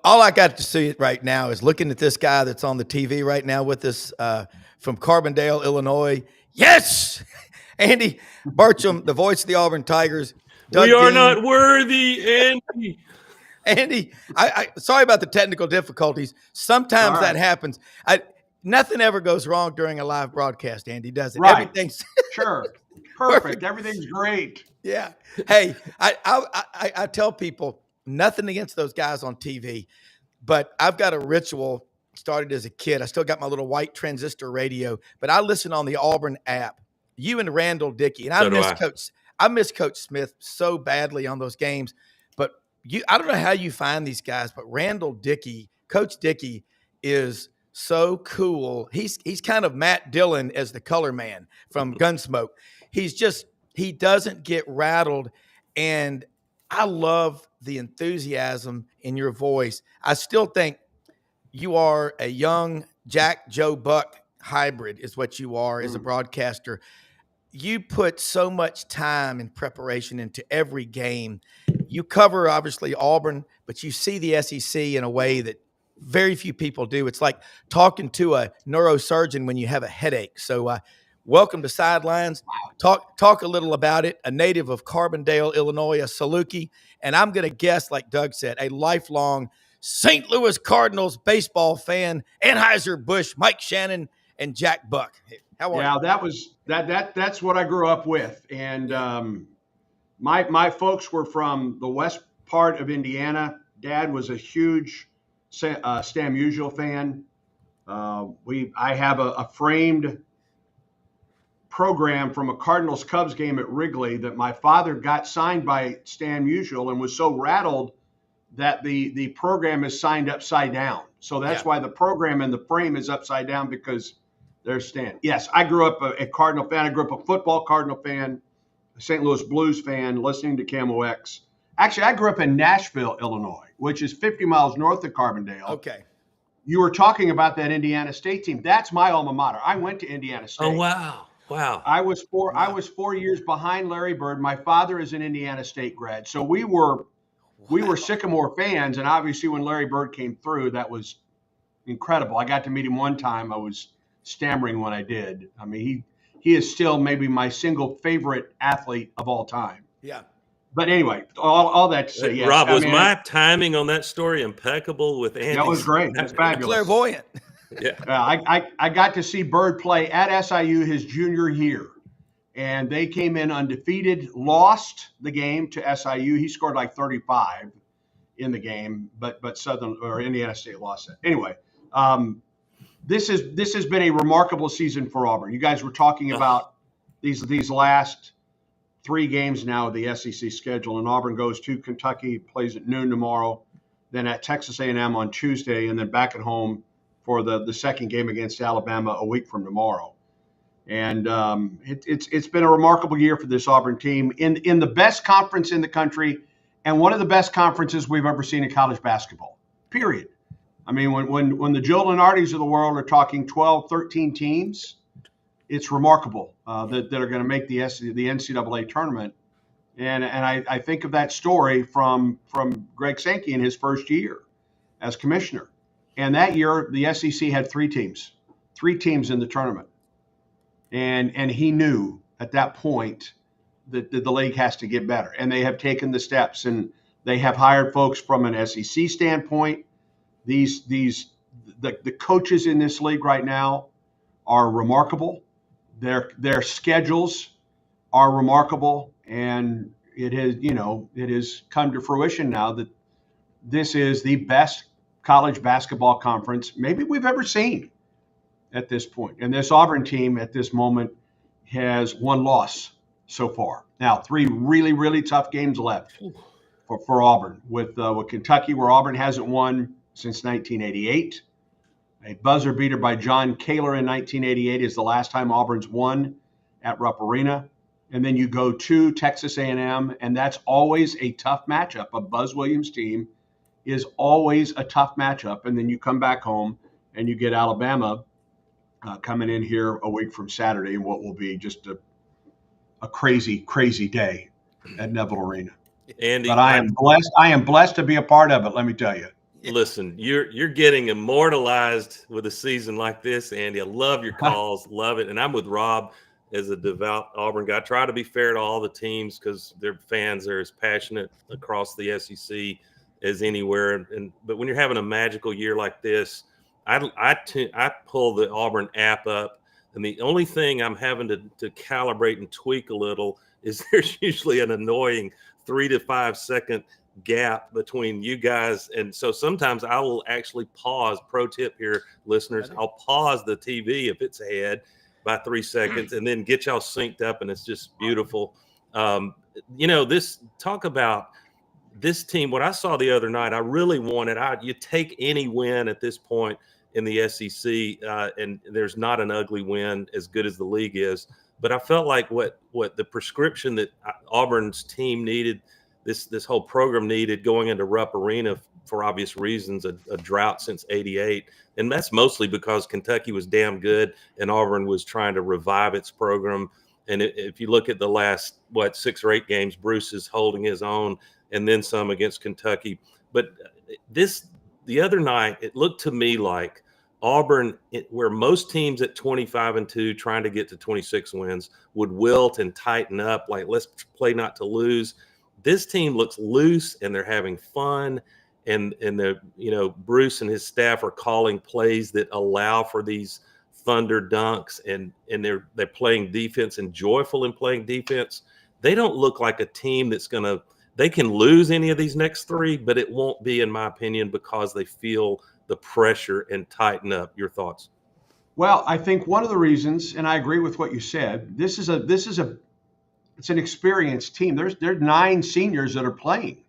All I got to see right now is looking at this guy that's on the TV right now with us from Carbondale, Illinois. Yes, Andy Burcham, the voice of the Auburn Tigers. We are not worthy, Andy. Andy, I sorry about the technical difficulties. Sometimes that happens. Nothing ever goes wrong during a live broadcast, Andy, does it? Right. Everything's sure. Perfect. Everything's great. Yeah. Hey, I tell people nothing against those guys on TV, but I've got a ritual started as a kid. I still got my little white transistor radio, but I listen on the Auburn app. You and Randall Dickey, and I miss Coach Smith so badly on those games. But I don't know how you find these guys, but Randall Dickey, Coach Dickey, is so cool. He's kind of Matt Dillon as the color man from Gunsmoke. He doesn't get rattled, and I love the enthusiasm in your voice. I still think you are a young Jack Joe Buck hybrid is what you are as a broadcaster. You put so much time and preparation into every game. You cover, obviously, Auburn, but you see the SEC in a way that very few people do. It's like talking to a neurosurgeon when you have a headache. So welcome to Sidelines. Talk a little about it. A native of Carbondale, Illinois, a Saluki, and I'm going to guess, like Doug said, a lifelong St. Louis Cardinals baseball fan, Anheuser-Busch, Mike Shannon, and Jack Buck. How are you? That's what I grew up with. And my folks were from the west part of Indiana. Dad was a huge Stan Musial fan. I have a framed program from a Cardinals Cubs game at Wrigley that my father got signed by Stan Musial and was so rattled that the program is signed upside down. So that's why the program and the frame is upside down, because there's Stan. Yes, I grew up a Cardinal fan. I grew up a football Cardinal fan, a St. Louis Blues fan, listening to Camo X. Actually, I grew up in Nashville, Illinois, which is 50 miles north of Carbondale. Okay. You were talking about that Indiana State team. That's my alma mater. I went to Indiana State. Oh, wow. Wow. I was 4 years behind Larry Bird. My father is an Indiana State grad. So we were Sycamore fans, and obviously when Larry Bird came through, that was incredible. I got to meet him one time. I was stammering when I did. I mean, he is still maybe my single favorite athlete of all time. Yeah. But anyway, all that to say, yes. Rob, my timing on that story impeccable with Andy? That was great. That's fabulous. Clairvoyant. Yeah. I got to see Bird play at SIU his junior year, and they came in undefeated, lost the game to SIU. He scored like 35 in the game, but Indiana State lost it. Anyway, this has been a remarkable season for Auburn. You guys were talking about these last 3 games now of the SEC schedule, and Auburn goes to Kentucky, plays at noon tomorrow, then at Texas A&M on Tuesday, and then back at home for the second game against Alabama a week from tomorrow. And it's been a remarkable year for this Auburn team in the best conference in the country and one of the best conferences we've ever seen in college basketball, period. I mean, when the Joe Lunardis of the world are talking 12, 13 teams, it's remarkable that are going to make the NCAA tournament. And I think of that story from Greg Sankey in his first year as commissioner. And that year, the SEC had three teams in the tournament. And he knew at that point that the league has to get better. And they have taken the steps, and they have hired folks from an SEC standpoint. The coaches in this league right now are remarkable. Their schedules are remarkable, and it has come to fruition now that this is the best college basketball conference maybe we've ever seen at this point. And this Auburn team at this moment has one loss so far. Now, 3 really, really tough games left for Auburn with Kentucky, where Auburn hasn't won since 1988. A buzzer beater by John Kaler in 1988 is the last time Auburn's won at Rupp Arena. And then you go to Texas A&M, and that's always a tough matchup. A Buzz Williams team is always a tough matchup. And then you come back home and you get Alabama coming in here a week from Saturday in what will be just a crazy, crazy day at Neville Arena. Andy, but I am blessed to be a part of it, let me tell you. Listen, you're getting immortalized with a season like this, Andy. I love your calls, love it. And I'm with Rob as a devout Auburn guy. I try to be fair to all the teams because their fans are as passionate across the SEC as anywhere. But when you're having a magical year like this, I pull the Auburn app up, and the only thing I'm having to calibrate and tweak a little is there's usually an annoying 3 to 5 second gap between you guys. And so sometimes I will actually pause. Pro tip here, listeners, I'll pause the TV if it's ahead by 3 seconds and then get y'all synced up, and it's just beautiful. Talk about this team. What I saw the other night, I really wanted you take any win at this point in the SEC, and there's not an ugly win as good as the league is. But I felt like what the prescription that Auburn's team needed, this whole program needed going into Rupp Arena for obvious reasons, a drought since '88. And that's mostly because Kentucky was damn good and Auburn was trying to revive its program. And if you look at the last, 6 or 8 games, Bruce is holding his own and then some against Kentucky. But the other night, it looked to me like Auburn, where most teams at 25-2 trying to get to 26 wins would wilt and tighten up, like let's play not to lose. This team looks loose and they're having fun, and Bruce and his staff are calling plays that allow for these thunder dunks, and they're playing defense and joyful in playing defense. They don't look like a team they can lose any of these next 3, but it won't be, in my opinion, because they feel the pressure and tighten up. Your thoughts? Well, I think one of the reasons, and I agree with what you said, it's an experienced team. There's 9 seniors that are playing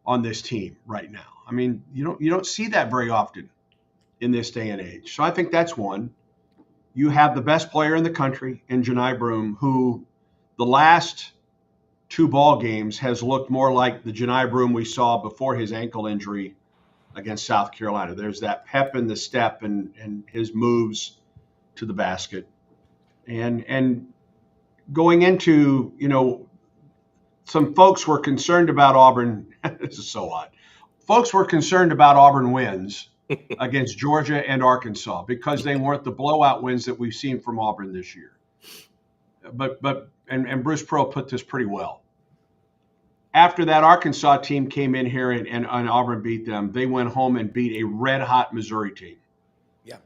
on this team right now. I mean, you don't see that very often in this day and age. So I think that's one. You have the best player in the country in Janai Broome, who the last 2 ball games has looked more like the Janai Broome we saw before his ankle injury against South Carolina. There's that pep in the step and his moves to the basket. And going into, some folks were concerned about Auburn. This is so odd. Folks were concerned about Auburn wins against Georgia and Arkansas because they weren't the blowout wins that we've seen from Auburn this year. But Bruce Pearl put this pretty well. After that Arkansas team came in here and Auburn beat them, they went home and beat a red-hot Missouri team. Yeah.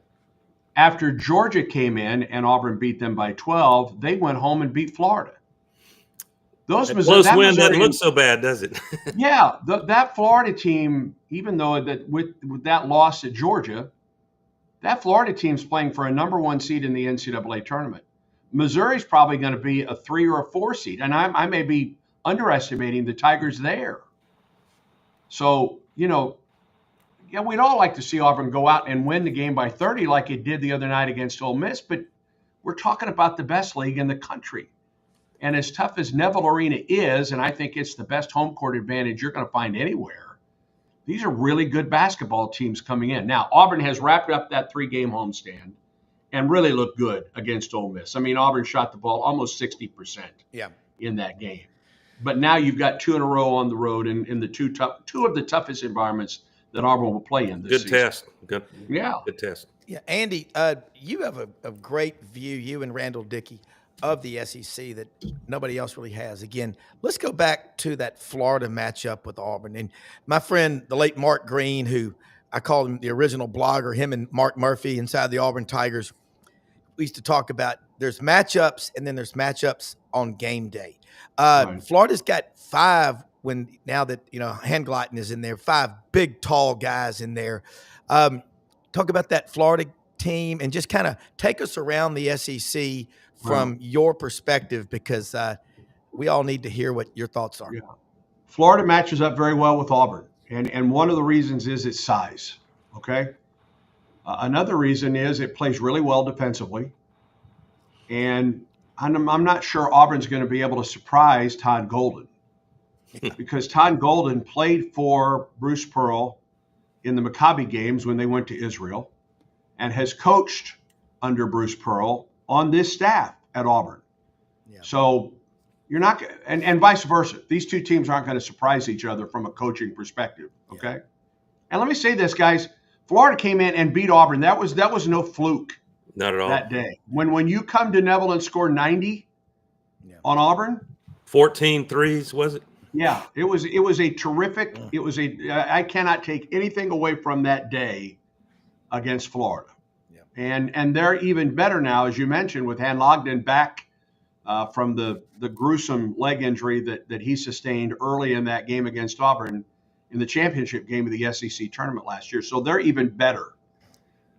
After Georgia came in and Auburn beat them by 12, they went home and beat Florida. Close win doesn't look so bad, does it? Yeah, that Florida team, even though with that loss at Georgia, that Florida team's playing for a number 1 seed in the NCAA tournament. Missouri's probably going to be a 3 or a 4 seed, and I may be underestimating the Tigers there. So, we'd all like to see Auburn go out and win the game by 30 like it did the other night against Ole Miss, but we're talking about the best league in the country. And as tough as Neville Arena is, and I think it's the best home court advantage you're going to find anywhere, these are really good basketball teams coming in. Now, Auburn has wrapped up that 3-game homestand and really looked good against Ole Miss. I mean, Auburn shot the ball almost 60% in that game. But now you've got 2 in a row on the road in the two of the toughest environments that Auburn will play in this season. Test. Good test. Yeah, Andy, you have a great view, you and Randall Dickey, of the SEC that nobody else really has. Again, let's go back to that Florida matchup with Auburn. And my friend, the late Mark Green, who I call him the original blogger, him and Mark Murphy inside the Auburn Tigers, we used to talk about there's matchups and then there's matchups on game day. Right. Florida's got 5 now that, Handglotten is in there, 5 big, tall guys in there. Talk about that Florida team and just kind of take us around the SEC from your perspective, because we all need to hear what your thoughts are. Yeah. Florida matches up very well with Auburn, and one of the reasons is its size, okay? Another reason is it plays really well defensively, and I'm not sure Auburn's going to be able to surprise Todd Golden, because Todd Golden played for Bruce Pearl in the Maccabi games when they went to Israel and has coached under Bruce Pearl on this staff at Auburn. Yeah. So you're not, and vice versa. These two teams aren't going to surprise each other from a coaching perspective, okay? Yeah. And let me say this, guys. Florida came in and beat Auburn. That was no fluke. Not at all. That day. When you come to Neville and score 90 on Auburn. 14 threes, was it? Yeah, it was a terrific, I cannot take anything away from that day against Florida. And they're even better now, as you mentioned, with Handglotten back from the gruesome leg injury that he sustained early in that game against Auburn in the championship game of the SEC tournament last year. So they're even better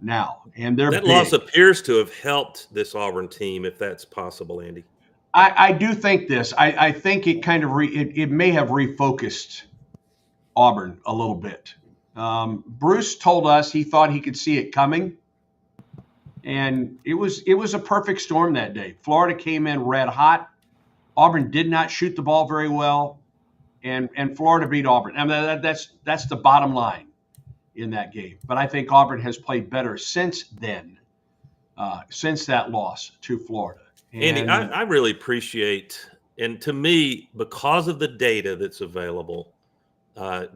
now. And that loss appears to have helped this Auburn team, if that's possible, Andy. I do think this. I think it kind of it may have refocused Auburn a little bit. Bruce told us he thought he could see it coming. And it was a perfect storm that day. Florida came in red hot. Auburn did not shoot the ball very well, and Florida beat Auburn. I mean, that's the bottom line in that game. But I think Auburn has played better since then, since that loss to Florida. Andy, I really appreciate, and to me, because of the data that's available,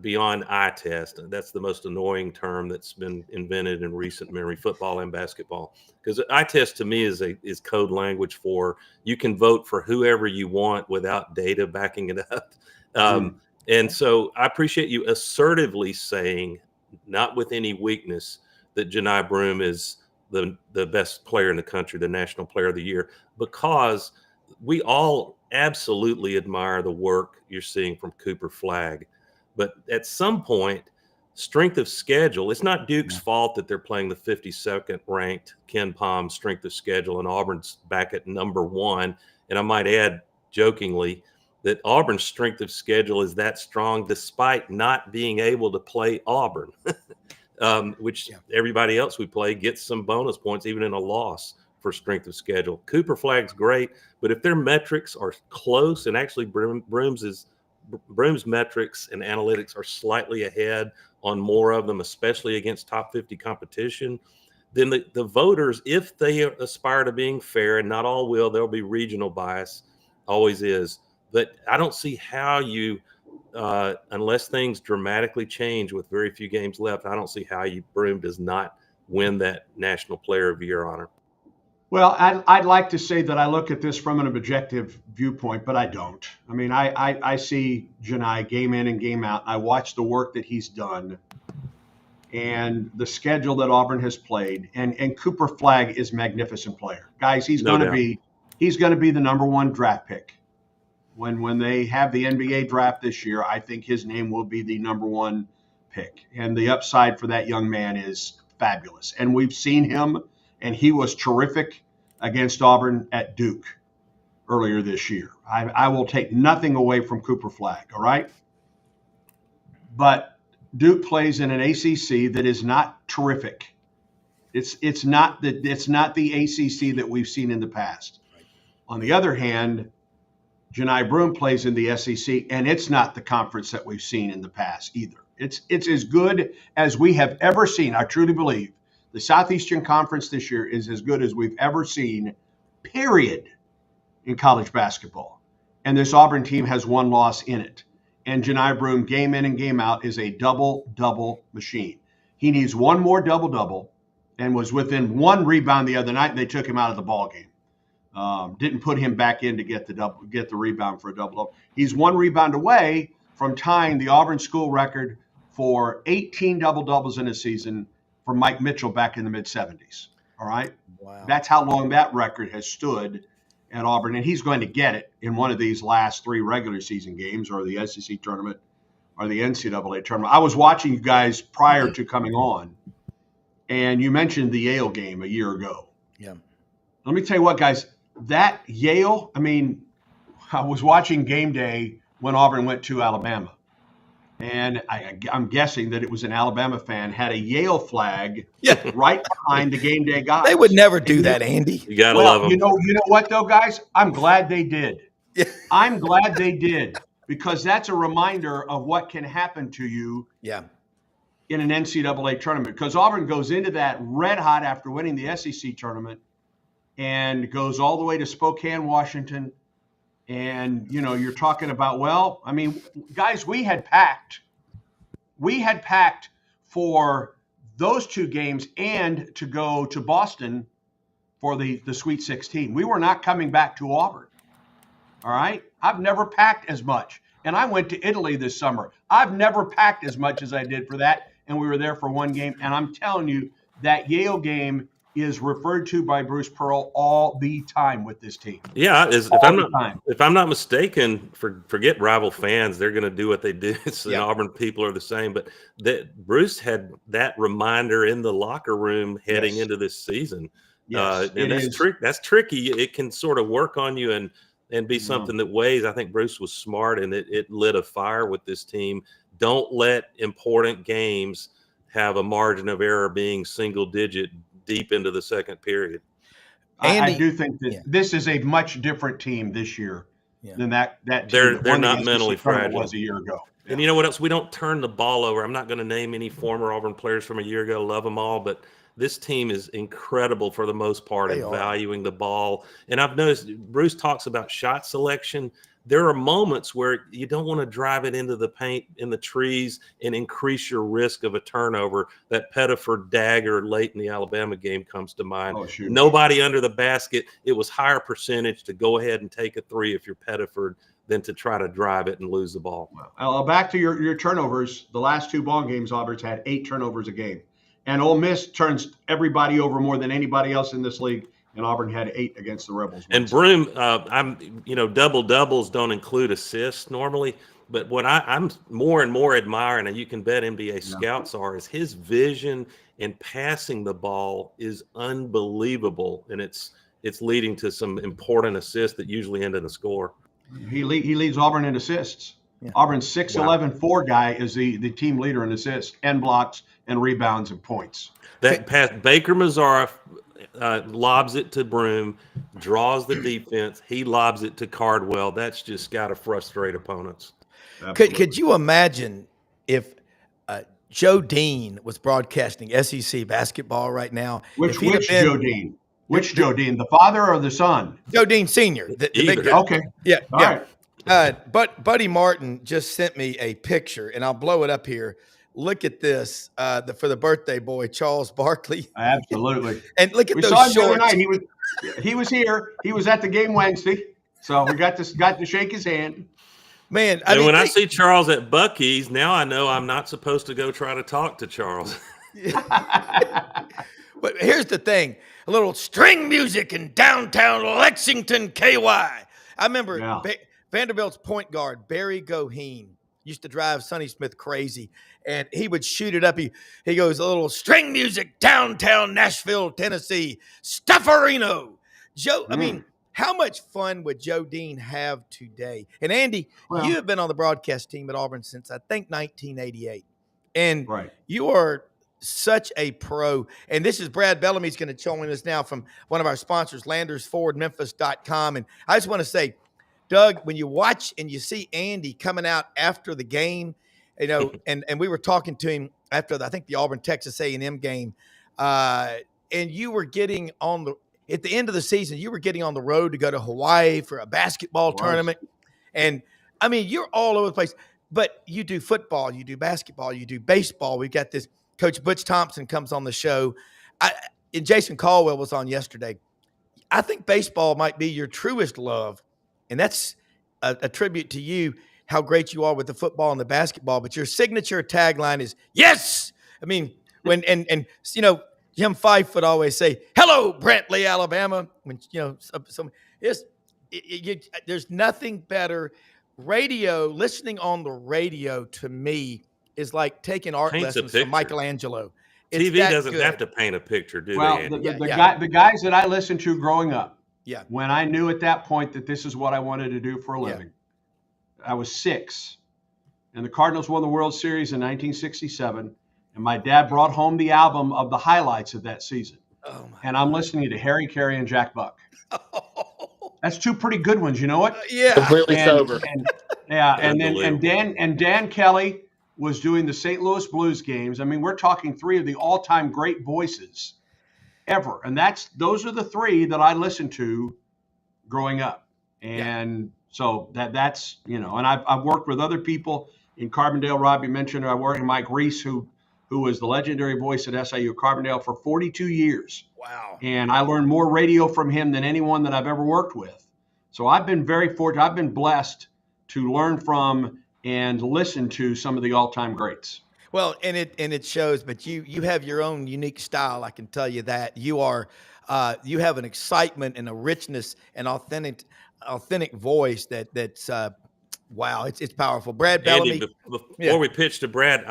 beyond eye test. That's the most annoying term that's been invented in recent memory, football and basketball. Because eye test to me is code language for you can vote for whoever you want without data backing it up. And so I appreciate you assertively saying, not with any weakness, that Johni Broome is the best player in the country, the National Player of the Year, because we all absolutely admire the work you're seeing from Cooper Flagg. But at some point, strength of schedule, it's not Duke's fault that they're playing the 52nd ranked Ken Pom strength of schedule, and Auburn's back at number 1. And I might add jokingly that Auburn's strength of schedule is that strong despite not being able to play Auburn, which everybody else we play gets some bonus points, even in a loss, for strength of schedule. Cooper Flagg's great, but if their metrics are close, and actually Broome's metrics and analytics are slightly ahead on more of them, especially against top 50 competition, then the voters, if they aspire to being fair, and not all will, there'll be regional bias, always is. But I don't see how you, unless things dramatically change with very few games left, I don't see how Broome does not win that National Player of the Year honor. Well, I'd like to say that I look at this from an objective viewpoint, but I don't. I mean, I see Johni game in and game out. I watch the work that he's done and the schedule that Auburn has played. And Cooper Flagg is a magnificent player. Guys, he's going to be the number 1 draft pick. When they have the NBA draft this year, I think his name will be the number 1 pick. And the upside for that young man is fabulous. And we've seen him, and he was terrific against Auburn at Duke earlier this year. I will take nothing away from Cooper Flagg, all right? But Duke plays in an ACC that is not terrific. It's not the ACC that we've seen in the past. On the other hand, Janai Broome plays in the SEC, and it's not the conference that we've seen in the past either. It's as good as we have ever seen. I truly believe the Southeastern Conference this year is as good as we've ever seen, period, in college basketball. And this Auburn team has one loss in it. And Janai Broome, game in and game out, is a double-double machine. He needs one more double-double, and was within one rebound the other night, and they took him out of the ball game. Didn't put him back in to get the rebound for a double-double. He's one rebound away from tying the Auburn school record for 18 double-doubles in a season for Mike Mitchell back in the mid-'70s. All right? Wow. That's how long that record has stood at Auburn, and he's going to get it in one of these last 3 regular season games, or the SEC tournament or the NCAA tournament. I was watching you guys prior to coming on, and you mentioned the Yale game a year ago. Yeah. Let me tell you what, guys, that Yale, I mean, I was watching game day when Auburn went to Alabama, and I'm guessing that it was an Alabama fan had a Yale flag right behind the game day guys. They would never do that, Andy. You gotta love them. You know what though, guys? I'm glad they did. Yeah. I'm glad they did, because that's a reminder of what can happen to you in an NCAA tournament. Because Auburn goes into that red hot after winning the SEC tournament and goes all the way to Spokane, Washington. And, you're talking about, well, I mean, guys, we had packed for those 2 games and to go to Boston for the Sweet 16. We were not coming back to Auburn. All right. I've never packed as much. And I went to Italy this summer. I've never packed as much as I did for that. And we were there for 1 game. And I'm telling you, that Yale game is referred to by Bruce Pearl all the time with this team. Yeah, if I'm not mistaken, forget rival fans, they're going to do what they do. The Auburn people are the same, but Bruce had that reminder in the locker room heading into this season. Yes, and that's tricky. It can sort of work on you and be something that weighs. I think Bruce was smart, and it lit a fire with this team. Don't let important games have a margin of error being single digit deep into the second period. Andy, I do think that this is a much different team this year than that team. They're not mentally fragile. Was a year ago. And you know what else? We don't turn the ball over. I'm not going to name any former Auburn players from a year ago. Love them all, but this team is incredible for the most part in valuing the ball. And I've noticed Bruce talks about shot selection. There are moments where you don't want to drive it into the paint in the trees and increase your risk of a turnover. That Pettiford dagger late in the Alabama game comes to mind. Oh, shoot. Nobody under the basket. It was higher percentage to go ahead and take a 3 if you're Pettiford than to try to drive it and lose the ball. Back to your turnovers. The last 2 ball games, Auburn's had 8 turnovers a game. And Ole Miss turns everybody over more than anybody else in this league. And Auburn had 8 against the Rebels. And Broome, double doubles don't include assists normally, but what I'm more and more admiring, and you can bet NBA scouts are, is his vision and passing the ball is unbelievable, and it's leading to some important assists that usually end in a score. He leads Auburn in assists. Yeah. Auburn's 6'11" 4 guy is the team leader in assists and blocks and rebounds and points. That pass, Baker Mazzara lobs it to Broome, draws the defense. He lobs it to Cardwell. That's just got to frustrate opponents. Could you imagine if Joe Dean was broadcasting SEC basketball right now? Which Joe Dean? Which Joe Dean? The father or the son? Joe Dean Sr. The big guy. Okay. Yeah. All right. But Buddy Martin just sent me a picture, and I'll blow it up here. Look at this for the birthday boy, Charles Barkley. Absolutely. And look at we those saw him shorts. The other night. He was here. He was at the game Wednesday, so we got to shake his hand. Man, when I see Charles at Buc-ee's, now I know I'm not supposed to go try to talk to Charles. But here's the thing: a little string music in downtown Lexington, KY. I remember Vanderbilt's point guard Barry Goheen used to drive Sonny Smith crazy, and he would shoot it up. He goes, a little string music, downtown Nashville, Tennessee, Stufferino. Joe, I mean, how much fun would Joe Dean have today? And Andy, you have been on the broadcast team at Auburn since, I think, 1988. And you are such a pro. And this is Brad Bellamy's going to join us now from one of our sponsors, LandersFordMemphis.com. And I just want to say, Doug, when you watch and you see Andy coming out after the game, and we were talking to him after I think the Auburn Texas A&M game, and you were getting at the end of the season, you were getting on the road to go to Hawaii for a basketball tournament, and I mean you're all over the place. But you do football, you do basketball, you do baseball. We've got this Coach Butch Thompson comes on the show, and Jason Caldwell was on yesterday. I think baseball might be your truest love, and that's a tribute to you, how great you are with the football and the basketball. But your signature tagline is "Yes." I mean, Jim Fife would always say, "Hello, Brantley, Alabama." When there's nothing better. Listening on the radio to me is like taking art lessons from Michelangelo. TV doesn't have to paint a picture, do they? The guys that I listened to growing up, when I knew at that point that this is what I wanted to do for a living, I was 6, and the Cardinals won the World Series in 1967, and my dad brought home the album of the highlights of that season, and I'm listening to Harry Carey and Jack Buck. That's 2 pretty good ones, you know what? Completely sober. And Dan Kelly was doing the St. Louis Blues games. I mean, we're talking 3 of the all-time great voices ever, and those are the 3 that I listened to growing up. And so that's and I've worked with other people in Carbondale. Rob, you mentioned I worked with Mike Reese, who was the legendary voice at SIU Carbondale for 42 years. Wow. And I learned more radio from him than anyone that I've ever worked with. So I've been very fortunate. I've been blessed to learn from and listen to some of the all-time greats. Well, and it shows, but you have your own unique style. I can tell you that you have an excitement and a richness and authentic voice that's wow, it's powerful. Brad Bellamy. Andy, before we pitch to Brad,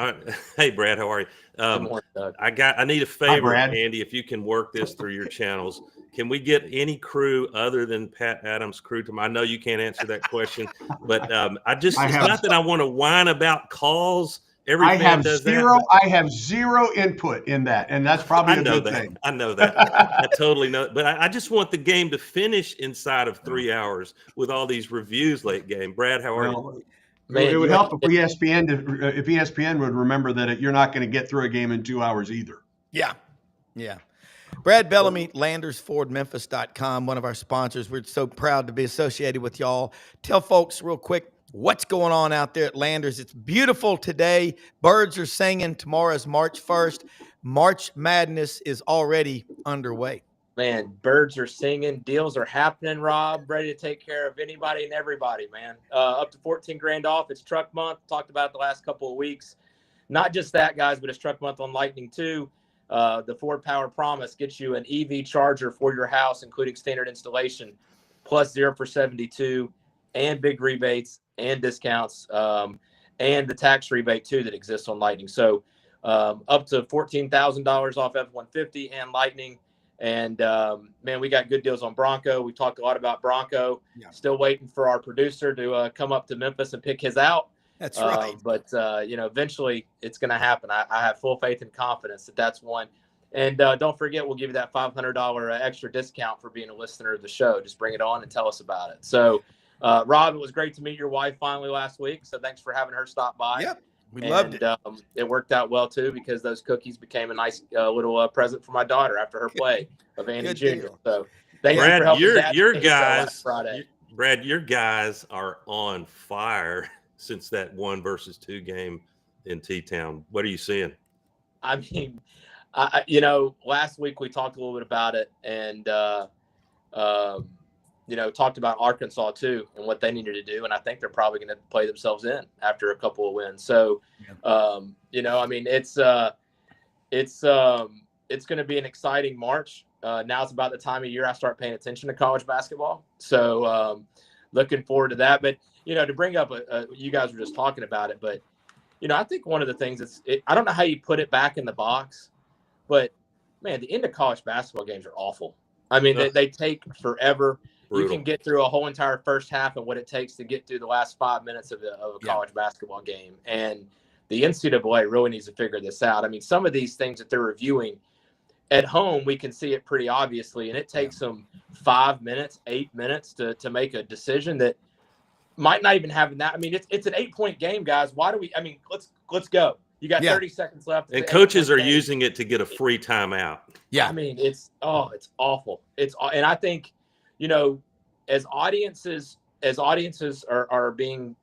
hey Brad, how are you? I need a favor, Andy, if you can work this through your channels. Can we get any crew other than Pat Adams' crew to? I know you can't answer that question, but it's not that I want to whine about calls. I have zero input in that, and that's probably a good thing. I know that. I totally know. But I just want the game to finish inside of 3 hours with all these reviews late game. Brad, how are you? Man, it would help if ESPN would remember that you're not going to get through a game in 2 hours either. Yeah. Brad Bellamy, LandersFordMemphis.com, one of our sponsors. We're so proud to be associated with y'all. Tell folks real quick what's going on out there at Landers. It's beautiful today. Birds are singing. Tomorrow is March 1st. March Madness is already underway. Man, birds are singing. Deals are happening, Rob. Ready to take care of anybody and everybody, man. Up to $14,000 off. It's truck month. Talked about it the last couple of weeks. Not just that, guys, but it's truck month on Lightning too. The Ford Power Promise gets you an EV charger for your house, including standard installation, plus 0 for 72, and big rebates and discounts, and the tax rebate too that exists on Lightning. So up to $14,000 off F-150 and Lightning. And man, we got good deals on Bronco. We talked a lot about Bronco. Yeah. Still waiting for our producer to come up to Memphis and pick his out. That's right. But eventually it's going to happen. I have full faith and confidence that that's one. And don't forget, we'll give you that $500 extra discount for being a listener of the show. Just bring it on and tell us about it. So, Rob, it was great to meet your wife finally last week. So thanks for having her stop by. Yep. We loved it. It worked out well, too, because those cookies became a nice little present for my daughter after her play of Andy Jr. So thank you for helping your guys, Brad, your guys are on fire since that 1-2 game in T-Town. What are you seeing? I mean, last week we talked a little bit about it and, talked about Arkansas too and what they needed to do. And I think they're probably going to play themselves in after a couple of wins. So, it's going to be an exciting March. Now it's about the time of year I start paying attention to college basketball. So, looking forward to that. But, to bring up, you guys were just talking about it, but, I think one of the things I don't know how you put it back in the box, but man, the end of college basketball games are awful. I mean, they take forever. Brutal. You can get through a whole entire first half and what it takes to get through the last 5 minutes of a college basketball game. And the NCAA really needs to figure this out. I mean, some of these things that they're reviewing at home, we can see it pretty obviously. And it takes them 5 minutes, 8 minutes to make a decision that might not even have that. I mean, it's an 8-point game, guys. Why do we? I mean, let's go. You got 30 seconds left. And coaches are using it to get a free timeout. Yeah. I mean, it's awful. And I think, as audiences are being,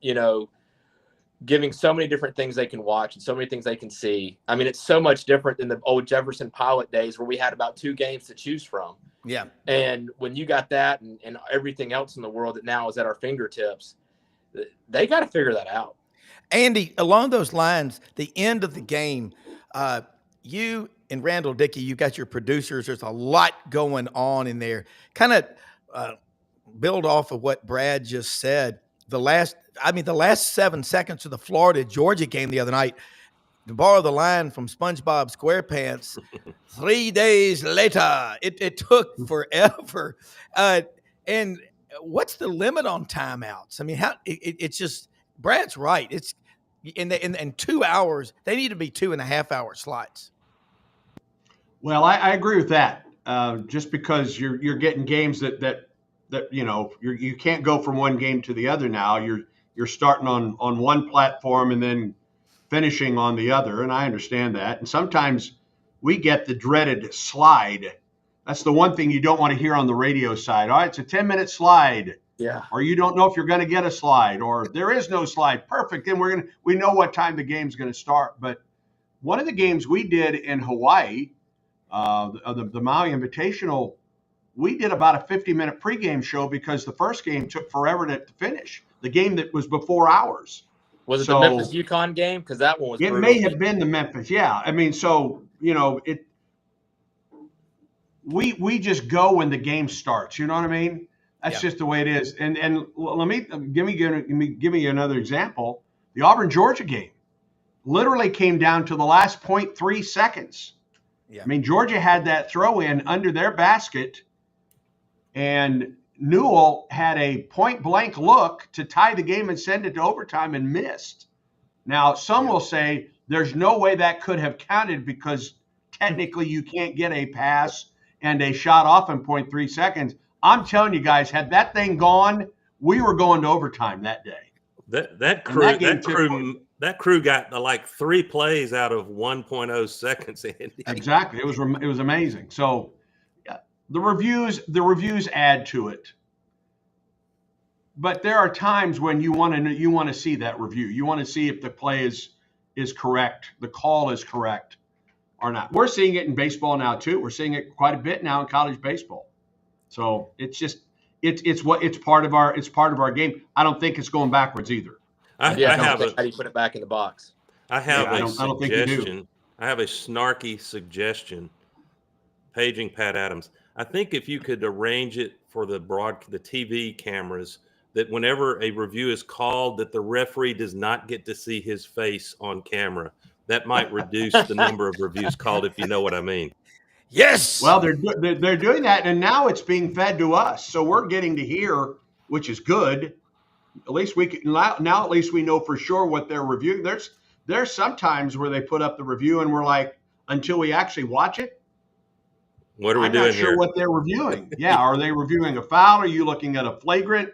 giving so many different things they can watch and so many things they can see. I mean, it's so much different than the old Jefferson Pilot days where we had about 2 games to choose from. Yeah. And when you got that and everything else in the world that now is at our fingertips, they got to figure that out. Andy, along those lines, the end of the game, you and Randall Dickey, you got your producers. There's a lot going on in there. Kind of build off of what Brad just said. The last 7 seconds of the Florida-Georgia game the other night, to borrow the line from SpongeBob SquarePants, 3 days later, it took forever. And what's the limit on timeouts? I mean, it's just, Brad's right. It's in 2 hours, they need to be 2.5-hour slots. Well, I agree with that. Just because you're getting games that you can't go from one game to the other now. You're starting on one platform and then finishing on the other, and I understand that. And sometimes we get the dreaded slide. That's the one thing you don't want to hear on the radio side. All right, it's a 10-minute slide. Yeah. Or you don't know if you're going to get a slide, or there is no slide. Perfect. And we know what time the game's going to start. But one of the games we did in Hawaii, the Maui Invitational, we did about a 50-minute pregame show because the first game took forever to finish. The game that was before ours. Was it the Memphis UConn game? Because that one was. It may have been the Memphis. Yeah. I mean, so we just go when the game starts. You know what I mean? That's just the way it is. And let me give me another example. The Auburn Georgia game literally came down to the last 0.3 seconds. Yeah. I mean, Georgia had that throw in under their basket, and Newell had a point blank look to tie the game and send it to overtime and missed. Now, some will say there's no way that could have counted because technically you can't get a pass and a shot off in 0.3 seconds. I'm telling you guys, had that thing gone, we were going to overtime that day. That crew got like 3 plays out of 1.0 seconds, Andy. Exactly. It was amazing. So the reviews add to it. But there are times when you want to see that review. You want to see if the play is correct, the call is correct or not. We're seeing it in baseball now too. We're seeing it quite a bit now in college baseball. So it's part of our game. I don't think it's going backwards either. How do you put it back in the box? I have a suggestion. I have a snarky suggestion. Paging Pat Adams. I think if you could arrange it for the TV cameras, that whenever a review is called, that the referee does not get to see his face on camera. That might reduce the number of reviews called, if you know what I mean. Yes. Well, they're doing that, and now it's being fed to us, so we're getting to hear, which is good. At least now at least we know for sure what they're reviewing. There's some times where they put up the review and we're like, until we actually watch it, what are we doing here? I'm not sure what they're reviewing. Yeah, are they reviewing a foul? Are you looking at a flagrant?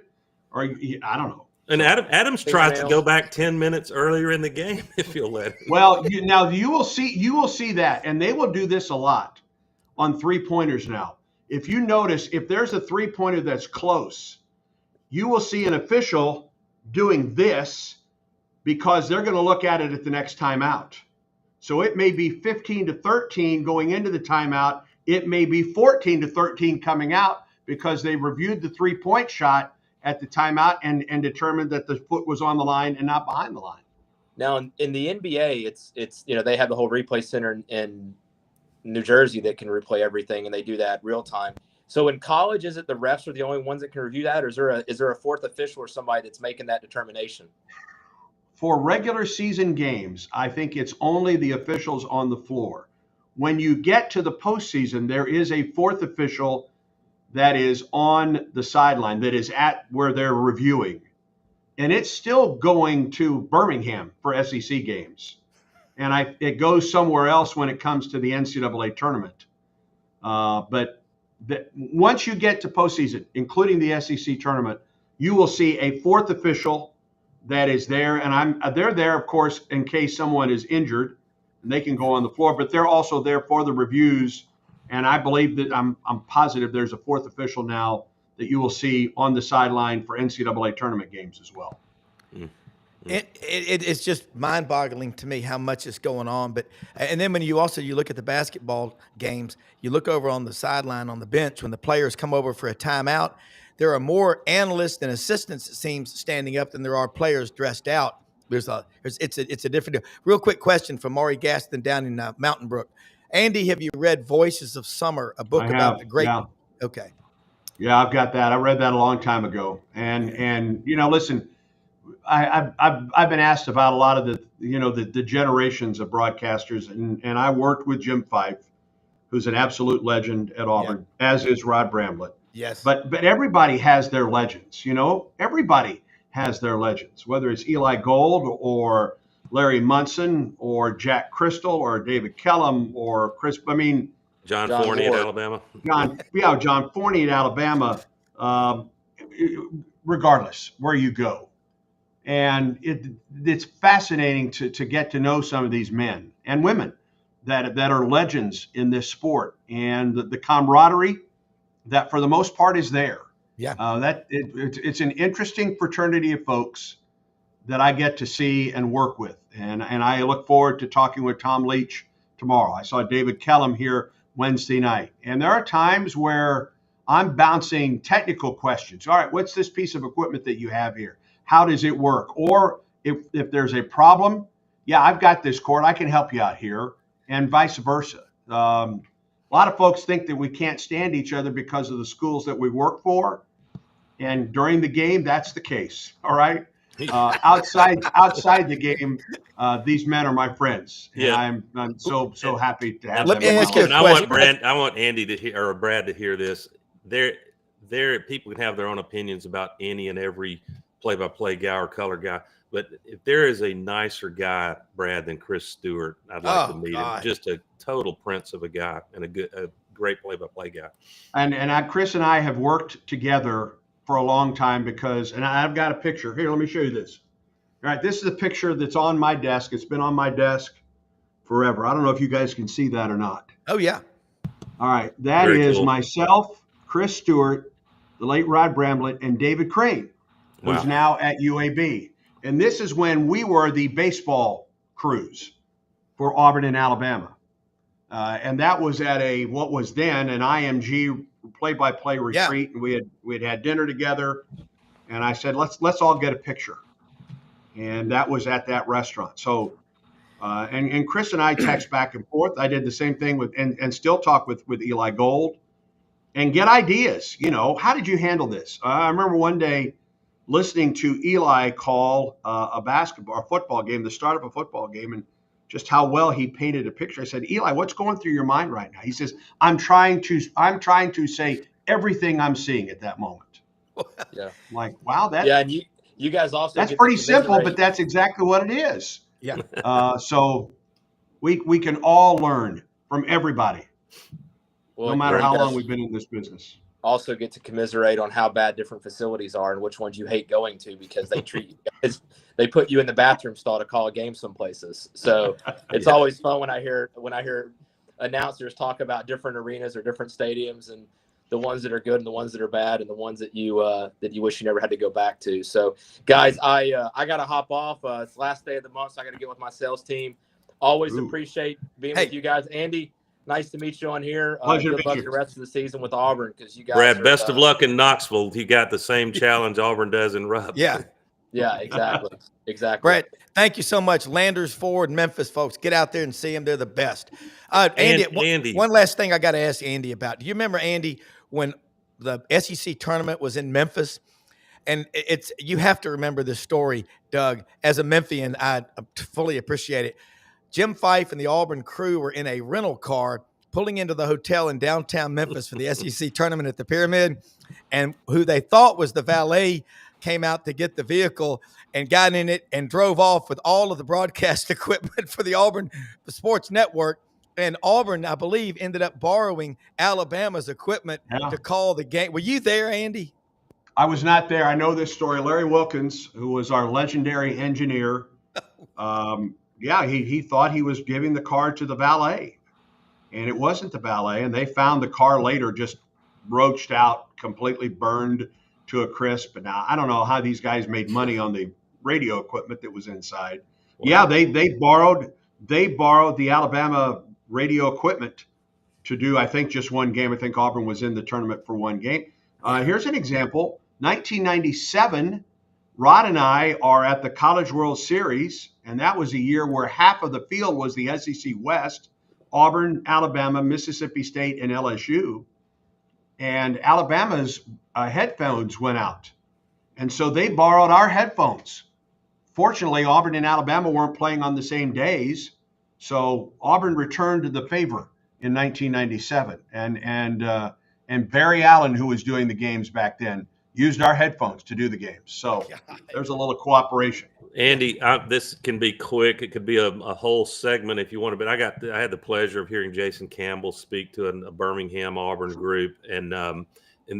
Or I don't know. And Adams tries to go back 10 minutes earlier in the game if you'll let him. Well, you will see that, and they will do this a lot on 3-pointers now. If you notice, if there's a 3-pointer that's close, you will see an official doing this because they're going to look at it at the next timeout. So it may be 15-13 going into the timeout. It may be 14-13 coming out because they reviewed the 3-point shot at the timeout and determined that the foot was on the line and not behind the line. Now in the NBA, it's they have the whole replay center in New Jersey that can replay everything, and they do that real time. So in college, is it the refs are the only ones that can review that, or is there a fourth official or somebody that's making that determination? For regular season games, I think it's only the officials on the floor. When you get to the postseason, there is a fourth official that is on the sideline, that is at where they're reviewing. And it's still going to Birmingham for SEC games. And it goes somewhere else when it comes to the NCAA tournament. But once you get to postseason, including the SEC tournament, You will see a fourth official that is there, and they're there, of course, in case someone is injured, and they can go on the floor. But they're also there for the reviews, and I believe that I'm positive there's a fourth official now that you will see on the sideline for NCAA tournament games as well. It's just mind-boggling to me how much is going on. And then when you look at the basketball games, you look over on the sideline on the bench when the players come over for a timeout. There are more analysts and assistants, it seems, standing up than there are players dressed out. It's a different deal. Real quick question from Maury Gaston down in Mountain Brook. Andy, have you read Voices of Summer, a book about the great? Yeah. Okay. Yeah, I've got that. I read that a long time ago. And listen, I've been asked about a lot of the generations of broadcasters, and I worked with Jim Fife, who's an absolute legend at Auburn, as is Rob Browne. Yes. But everybody has their legends. Everybody has their legends, whether it's Eli Gold or Larry Munson or Jack Crystal or David Kellum or Chris. I mean, John Forney at Alabama. John Forney at Alabama. Regardless where you go. And it's fascinating to get to know some of these men and women that are legends in this sport, and the camaraderie that for the most part is there. Yeah. It's an interesting fraternity of folks that I get to see and work with, and I look forward to talking with Tom Leach tomorrow. I saw David Kellum here Wednesday night, and there are times where I'm bouncing technical questions. All right, what's this piece of equipment that you have here? How does it work? Or if there's a problem, yeah, I've got this cord. I can help you out here, and vice versa. A lot of folks think that we can't stand each other because of the schools that we work for. And during the game, that's the case. All right. Outside the game, these men are my friends. Yeah. And I'm so happy to have Let them. me ask you a question. I want Andy to hear, or Brad to hear this. There, people can have their own opinions about any and every play-by-play guy or color guy, but if there is a nicer guy, Brad, than Chris Stewart, I'd like to meet him. Just a total prince of a guy and a great play-by-play guy. And Chris and I have worked together for a long time and I've got a picture here. Let me show you this. All right, this is a picture that's on my desk. It's been on my desk forever. I don't know if you guys can see that or not. Oh yeah. All right, that Very is cool. Myself, Chris Stewart, the late Rod Browne, and David Crane, who's now at UAB. And this is when we were the baseball crews for Auburn and Alabama. And that was at what was then an IMG play-by-play retreat. And we had dinner together. And I said, let's all get a picture. And that was at that restaurant. So, and Chris and I text back and forth. I did the same thing and still talk with Eli Gold and get ideas. How did you handle this? I remember one day listening to Eli call a football game, the start of a football game, and just how well he painted a picture. I said, Eli, what's going through your mind right now? He says, I'm trying to say everything I'm seeing at that moment. Yeah. I'm like, wow, and you guys also that's pretty simple, but that's exactly what it is. Yeah. So we can all learn from everybody, no matter how long we've been in this business. Also get to commiserate on how bad different facilities are and which ones you hate going to because they treat you guys, they put you in the bathroom stall to call a game some places. So it's always fun when I hear announcers talk about different arenas or different stadiums and the ones that are good and the ones that are bad and the ones that you wish you never had to go back to. So guys, I got to hop off. It's the last day of the month, so I got to get with my sales team. Always appreciate being with you guys. Andy, nice to meet you on here. Good luck the rest of the season with Auburn because you guys. Brad, best of luck in Knoxville. You got the same challenge Auburn does in Rupp. Yeah. Yeah, exactly. Brett, thank you so much. Landers, Ford, Memphis folks, get out there and see them. They're the best. Andy, one last thing I got to ask Andy about. Do you remember, Andy, when the SEC tournament was in Memphis? And you have to remember this story, Doug. As a Memphian, I fully appreciate it. Jim Fife and the Auburn crew were in a rental car pulling into the hotel in downtown Memphis for the SEC tournament at the Pyramid, and who they thought was the valet came out to get the vehicle and got in it and drove off with all of the broadcast equipment for the Auburn Sports Network. And Auburn, I believe, ended up borrowing Alabama's equipment to call the game. Were you there, Andy? I was not there. I know this story. Larry Wilkins, who was our legendary engineer, he thought he was giving the car to the valet, and it wasn't the valet. And they found the car later just roached out, completely burned to a crisp. But now I don't know how these guys made money on the radio equipment that was inside. Wow. Yeah, they borrowed the Alabama radio equipment to do, I think, just one game. I think Auburn was in the tournament for one game. Here's an example. 1997, Rod and I are at the College World Series, and that was a year where half of the field was the SEC West, Auburn, Alabama, Mississippi State, and LSU. And Alabama's headphones went out. And so they borrowed our headphones. Fortunately, Auburn and Alabama weren't playing on the same days, so Auburn returned to the favor in 1997. And Barry Allen, who was doing the games back then, used our headphones to do the games. So there's a little cooperation. Andy, this can be quick. It could be a whole segment if you want to. But I had the pleasure of hearing Jason Campbell speak to a Birmingham Auburn group, and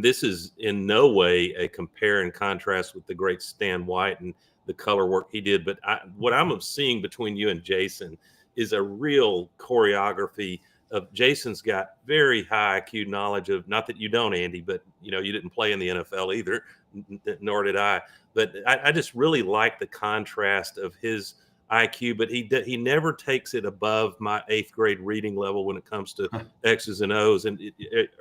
this is in no way a compare and contrast with the great Stan White and the color work he did. But what I'm seeing between you and Jason is a real choreography of Jason's got very high IQ knowledge of, not that you don't, Andy, but you didn't play in the NFL either, nor did I. But I just really like the contrast of his IQ, but he never takes it above my 8th grade reading level when it comes to X's and O's. And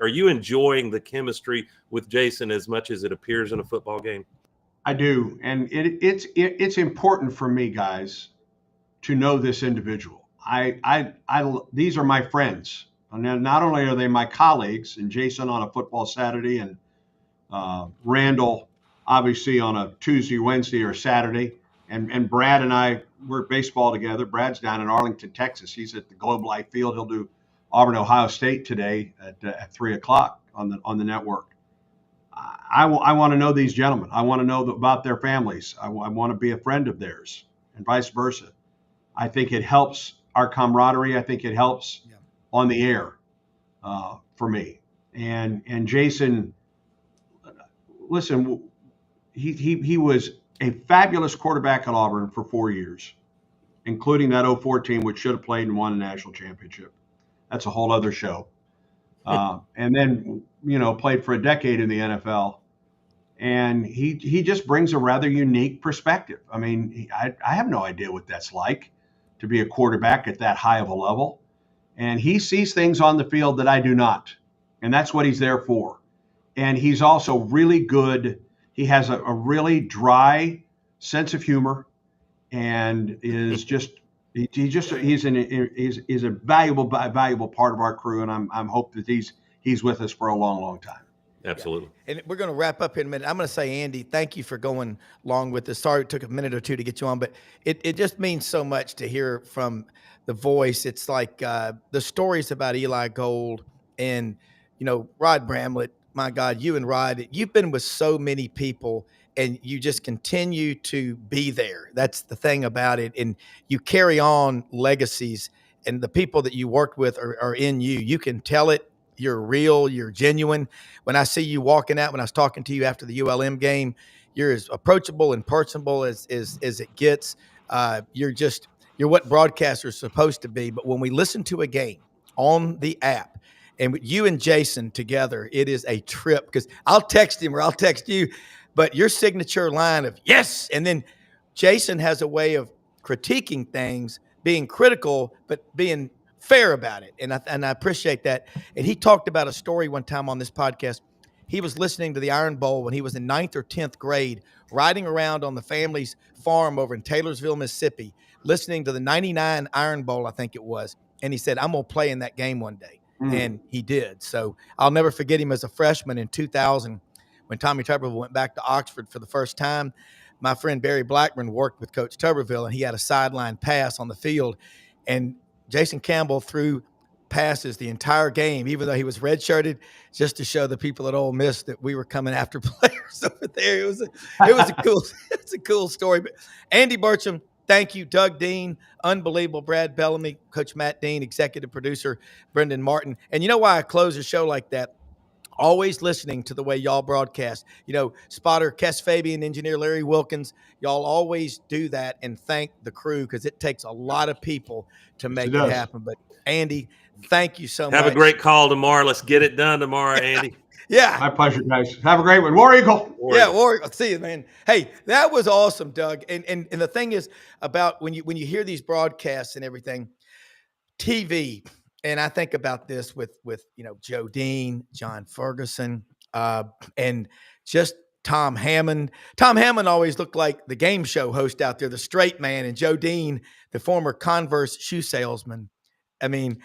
are you enjoying the chemistry with Jason as much as it appears in a football game? I do, and it's important for me, guys, to know this individual. These are my friends. And not only are they my colleagues, and Jason on a football Saturday, and Randall obviously on a Tuesday, Wednesday, or Saturday, and Brad and I work baseball together. Brad's down in Arlington, Texas. He's at the Globe Life Field. He'll do Auburn, Ohio State today at 3:00 on the network. I want to know these gentlemen. I want to know about their families. I want to be a friend of theirs, and vice versa. I think it helps our camaraderie. I think it helps on the air for me. And Jason, listen, he was a fabulous quarterback at Auburn for 4 years, including that 2004 team, which should have played and won a national championship. That's a whole other show. And then, played for a decade in the NFL. And he just brings a rather unique perspective. I mean, I have no idea what that's like to be a quarterback at that high of a level. And he sees things on the field that I do not. And that's what he's there for. And he's also really good. He has a really dry sense of humor, and is he's a valuable part of our crew. And I'm hope that he's with us for a long, long time. Absolutely. Yeah. And we're going to wrap up in a minute. I'm going to say, Andy, thank you for going along with this. Sorry it took a minute or two to get you on, but it just means so much to hear from the voice. It's like the stories about Eli Gold and, Rod Bramlett. My God, you and Rod, you've been with so many people, and you just continue to be there. That's the thing about it. And you carry on legacies, and the people that you worked with are in you. You can tell it. You're real. You're genuine. When I see you walking out, when I was talking to you after the ULM game, you're as approachable and personable as it gets. You're what broadcasters are supposed to be. But when we listen to a game on the app, and with you and Jason together, it is a trip, because I'll text him or I'll text you, but your signature line of yes. And then Jason has a way of critiquing things, being critical, but being fair about it. And I appreciate that. And he talked about a story one time on this podcast. He was listening to the Iron Bowl when he was in 9th or 10th grade, riding around on the family's farm over in Taylorsville, Mississippi, listening to the 99 Iron Bowl, I think it was. And he said, I'm going to play in that game one day. And he did. So I'll never forget him as a freshman in 2000 when Tommy Tuberville went back to Oxford for the first time. My friend Barry Blackburn worked with Coach Tuberville, and he had a sideline pass on the field. And Jason Campbell threw passes the entire game, even though he was redshirted, just to show the people at Ole Miss that we were coming after players over there. It was a cool story. But Andy Burcham, thank you. Doug Dean, unbelievable. Brad Bellamy, Coach Matt Dean, executive producer Brenden Martin. And you know why I close a show like that? always listening to the way y'all broadcast. Spotter Kes Fabian, engineer Larry Wilkins, y'all always do that, and thank the crew because it takes a lot of people to Yes, make it happen. But Andy, thank you so much. Have a great call tomorrow. Let's get it done tomorrow, Andy. Yeah. My pleasure, guys. Have a great one. War Eagle. Yeah, War Eagle. See you, man. Hey, that was awesome, Doug. And the thing is about when you hear these broadcasts and everything, TV, and I think about this with Joe Dean, John Ferguson, and just Tom Hammond. Tom Hammond always looked like the game show host out there, the straight man, and Joe Dean, the former Converse shoe salesman. I mean,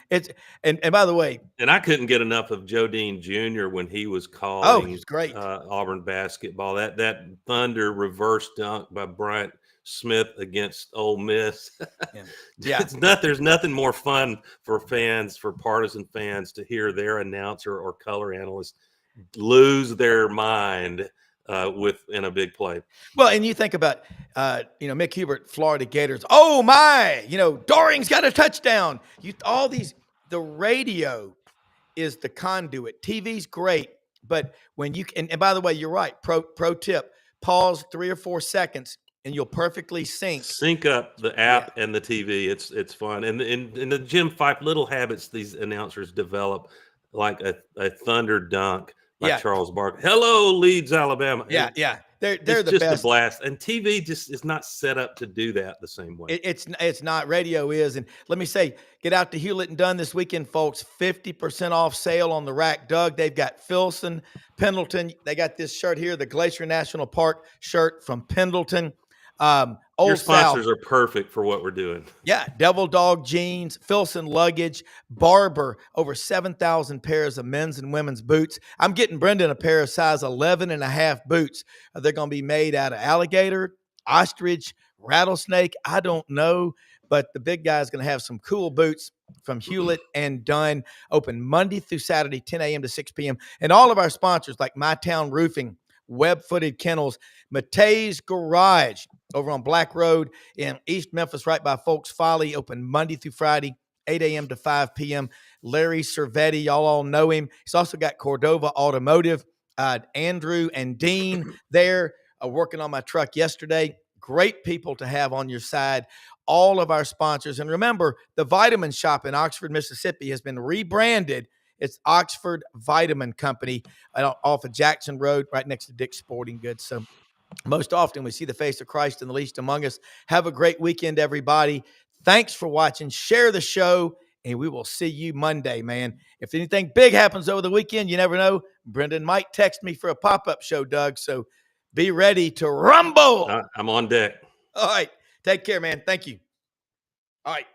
and by the way, and I couldn't get enough of Joe Dean Jr. when he was calling. Oh, he was great. Auburn basketball. That Thunder reverse dunk by Bryant Smith against Ole Miss. Yeah. There's nothing more fun for fans, for partisan fans, to hear their announcer or color analyst lose their mind in a big play. Well, and you think about, Mick Hubert, Florida Gators. Oh my, Doring's got a touchdown. The radio is the conduit. TV's great, but when you and by the way, you're right. Pro tip: pause 3 or 4 seconds, and you'll perfectly sync up the app and the TV. It's fun, and in the Jim Fife little habits these announcers develop, like a Thunder dunk. Like Charles Barkley. Hello, Leeds, Alabama. Yeah. They're the just best. A blast. And TV just is not set up to do that the same way. It's not. Radio is. And let me say, get out to Hewlett and Dunn this weekend, folks. 50% off sale on the rack. Doug, they've got Filson, Pendleton. They got this shirt here, the Glacier National Park shirt from Pendleton. Your sponsors are perfect for what we're doing. Yeah, Devil Dog jeans, Filson luggage, Barber, over 7,000 pairs of men's and women's boots. I'm getting Brenden a pair of size 11.5 boots. They're going to be made out of alligator, ostrich, rattlesnake. I don't know, but the big guy's going to have some cool boots from Hewlett and Dunn. Open Monday through Saturday, 10 a.m. to 6 p.m. And all of our sponsors like My Town Roofing, Web-Footed Kennels, Matei's Garage over on Black Road in East Memphis, right by Folks Folly, open Monday through Friday, 8 a.m. to 5 p.m. Larry Cervetti, y'all all know him. He's also got Cordova Automotive. Andrew and Dean there working on my truck yesterday. Great people to have on your side. All of our sponsors. And remember, the Vitamin Shop in Oxford, Mississippi has been rebranded. It's Oxford Vitamin Company off of Jackson Road, right next to Dick's Sporting Goods. So most often we see the face of Christ in the least among us. Have a great weekend, everybody. Thanks for watching. Share the show, and we will see you Monday, man. If anything big happens over the weekend, you never know. Brenden might text me for a pop-up show, Doug. So be ready to rumble. I'm on deck. All right. Take care, man. Thank you. All right.